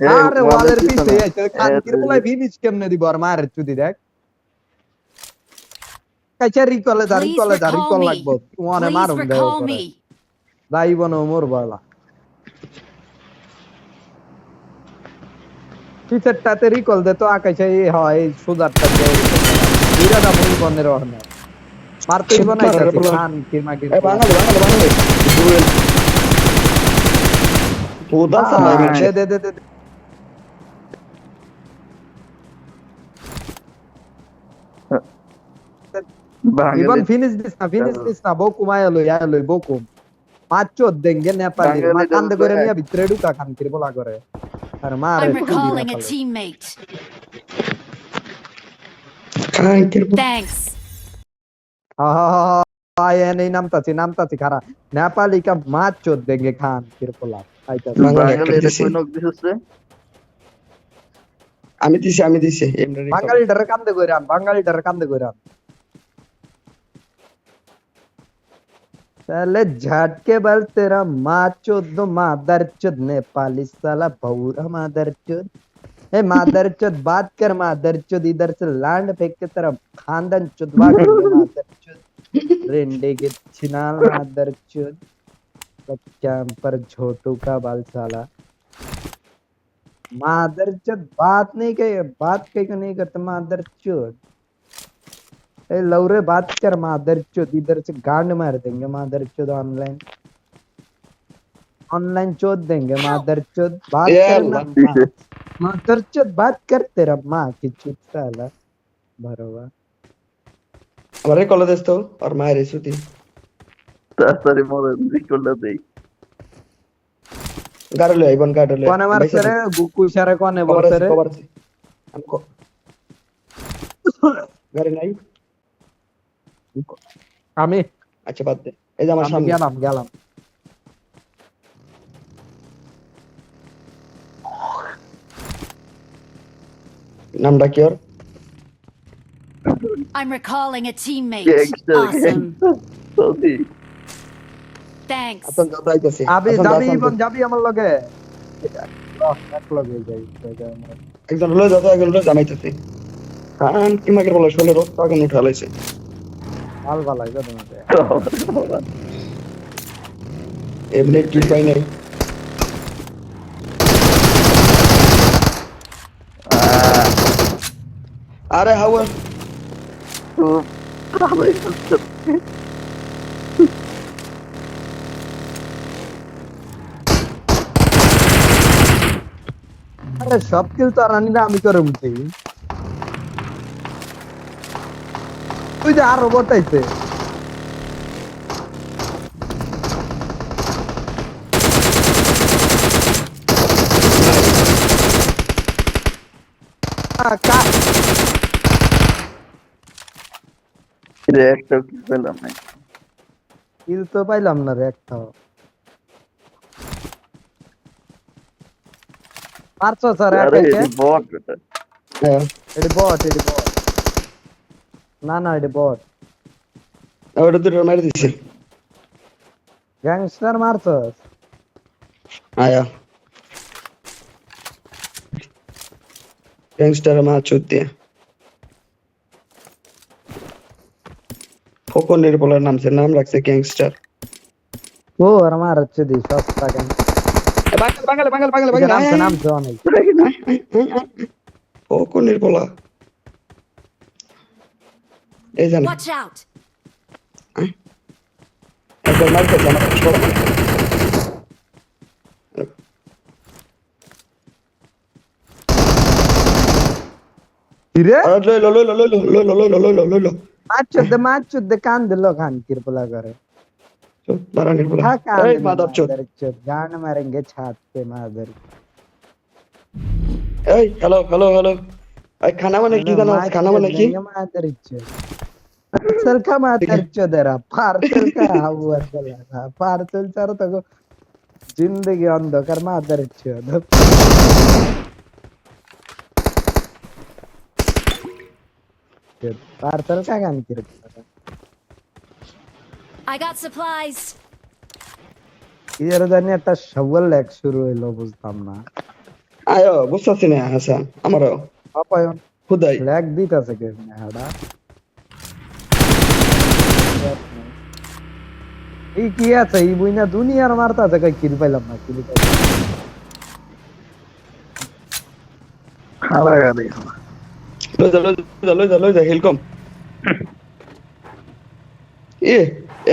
আরে ওয়ালের পিছে আছে কানকির বলাই ফিনিশ কেমনে দিব আর মার চুদি দেখ কাইচা রিকলে Please recall রিকল me. লাগবো তোমারে Please মারুম দেও recall করে me. যাইব না মোর বলা পিছেরটাতে রিকল দে তো আকাশে হয় সুজারটা দে বিরাটা ভুল বনের ওখানে মারতেই বানাইতাছে খান কি মাগি এই বাঙালি বাঙালি বাঙালি দুয়েল পোদা সামাই গেছে দে দে দে ইবন ফিনিশ দিস না বকুম আয় লই বকুম পাঁচচোদ দেঙ্গে নেপালি মা কান্দে করে নিয়া ভিতরে ঢুকা খানকির বলা করে আর মারে I'm recalling a teammate. কানকির Thanks. আয় এই নামতাছি খারা নেপালি কা মাচোদ দেঙ্গে খানকির বলা আইতা বাঙালি একটা দিছে আমি দিছি এমনি বাঙালিটারে কান্দে কইরাম साले झटके बल तेरा माँ चोद मादर चोद नेपाली साला भौरा मादर चोद ए मादर चोद बात कर मादर चोद इधर से लैंड फेंक के तेरा खानदान चोदवा कर मादर चोद रेंडे के छिनाल मादर चोद बच्चा पर छोटू का बाल साला मादर चोद बात नहीं करते मादर चोद ए लौरे बात कर मादर चोद इधर से गांड मार देंगे मादर चोद ऑनलाइन चोद देंगे मादर चोद बात करना मादर चोद बात कर तेरा माँ की चुत साला बरोबर আমারে কল দেস তো আর মায়ের সুতি তাড়াতাড়ি মরে রিকলটা দেই গাড়লে আইবন গাড়লে কোনে মারছে রে গুকু সারে কোনে বলছে রে গাড়ি নাই আমি আচ্ছা বাদ দে এই যে আমার সামনে গেলাম নামটা কি ওর I'm recalling a teammate. Gangster, Awesome. Saudi Thanks. আপন যাও যাইতেছি আবি যাবি আমার লগে এক লগে যাই একজন লয়ে যাও একজন লয়ে জামাইতেছি কারণ কি মাকে বলে শোলে রোজ আগুন উঠালাইছে হাল ভালাই গো তোমাদের এমনি কি পাই নাই আরে হাওয়া তো ভালোই করছে আরে সব কিল তো আর আনি না আমি করে উঠি তুই যে আর রোবট আইছে রে একটা কি পেলাম না কিল তো পাইলাম না রে একটাও পারছো স্যার আরে একাইকে বট এটা হ্যাঁ এডি বট না এডি বট ওটা দুটো মারি দিছে গ্যাংস্টার মারছস আয়া গ্যাংস্টার মা চুদ ফোকনের বলার নাম রাখছে গ্যাংস্টার ও আর মার হচ্ছে দি সস্তা গ্যাং বাঙালি নামছে অনেক ফোকনের বলা এই জানি Watch out. একবার মার খেতে আমার ছোট রে লো মারছুদে কান দিল খান কিরপলা করে বারানির বলা हाँ कान এই মাদারচোদ गान मारेंगे छात पे मादर এই হ্যালো এই খানা মানে কি জানো খানা মানে কি मादर पार्सल का मादर चोदरा पार्सल का हुआ चला पार्सल चार तो जिंदगी अंधकार मादर चोद पार्सल का गान किरपला I got supplies. এর জানি একটা সওয়াল লেখ শুরু হইলো বুঝতাম না আয়ো বুঝতেছি না হাসান আমারও অপায়ন খুদাই ল্যাগ দিতেছে কে হাডা এই কি আছে এই বুইনা দুনিয়ার মারতাছে কই কিল পাইলাম না কিল হালাগা দেখো লই যা হেলকম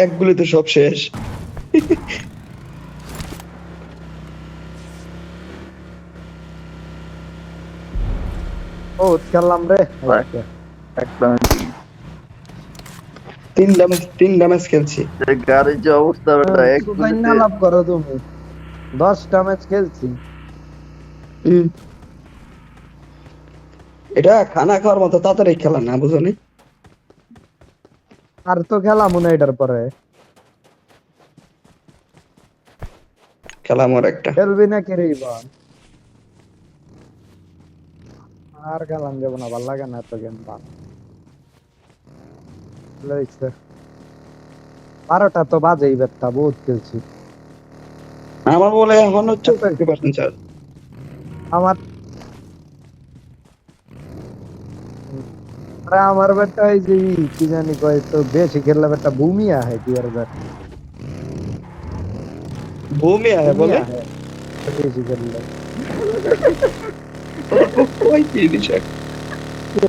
এক গুলিতে সব শেষ ও খেললাম রে একদম তিন ড্যামেজ খেলছি গাড়ির যে অবস্থা বেটা এক না লাভ করো তুমি 10টা ম্যাচ খেলছি এটা খানা খাওয়ার মতো তাড়াতাড়ি খেলা না বুঝনি আর তো খেলা মনে এটার পরে খেলা মোর একটা খেলবি না কে রে ইবান আর খেলাম যাব না ভালো লাগে না তো গেম বা লইছে 12টা তো বাজেই বেটা বহুত খেলছি আমার বলে এখন হচ্ছে 50% চার্জ আমার আরে আমার বেটা এই যে কি জানি কয় তো বেশি খেললে বেটা ভূমি আহে কি আর বেটা ভূমি আয় বলে বেশি খেললে কই কি দিছে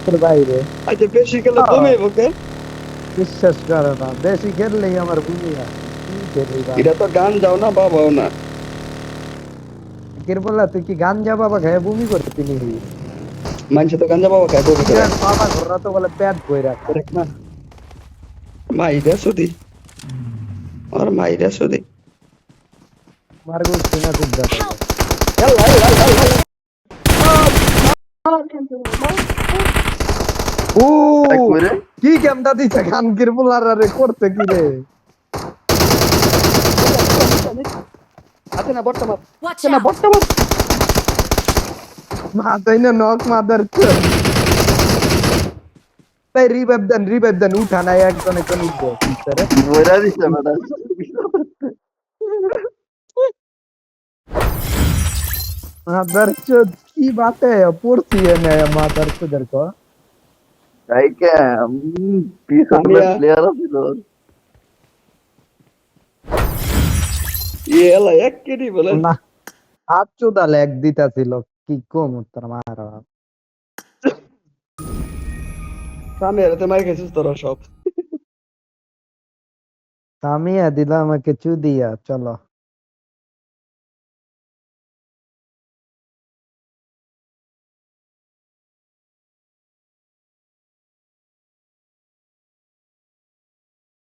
তোর বাইরে আচ্ছা বেশি খেলে ভূমি বকে বিশ্বাস করে না বেশি খেললেই আমার ভূমি আহে কি খেলি বা এটা তো গান যাও না বাবাও না কির বললা তুই কি গাঞ্জা বাবা খায় ভূমি করতে নিবি মানুষে তো গাঞ্জা বাবা খায় ভূমি করে বাবা ঘোরা তো বলে পেট বইরা দেখ না মাইরা সুদি আর মাইরা সুদি মারগো সিনা খুব দাদা ও একবারে কি কেমটা দিছে খানকির বুলার রে করতে কি রে আছে না বর্তমান Watch আছে না out! বর্তমান মাথায় না নক মাদার তাই রিভাইভ দেন উঠা নাই একজন উঠবো রে বইরা দিছে বেটা মাদার চোদ কি বাতে পড়ছি এনে মাদার চোদের কো তাই কে পিছনে প্লেয়ার আছে তো এলা এক কেডি বলে না হাত চোদালে এক দিতাছিল কি কম তোর মারা সামনে এতে মার খেয়েছিস তোরা সব আমি দিলাম আমাকে চুদিয়া চলো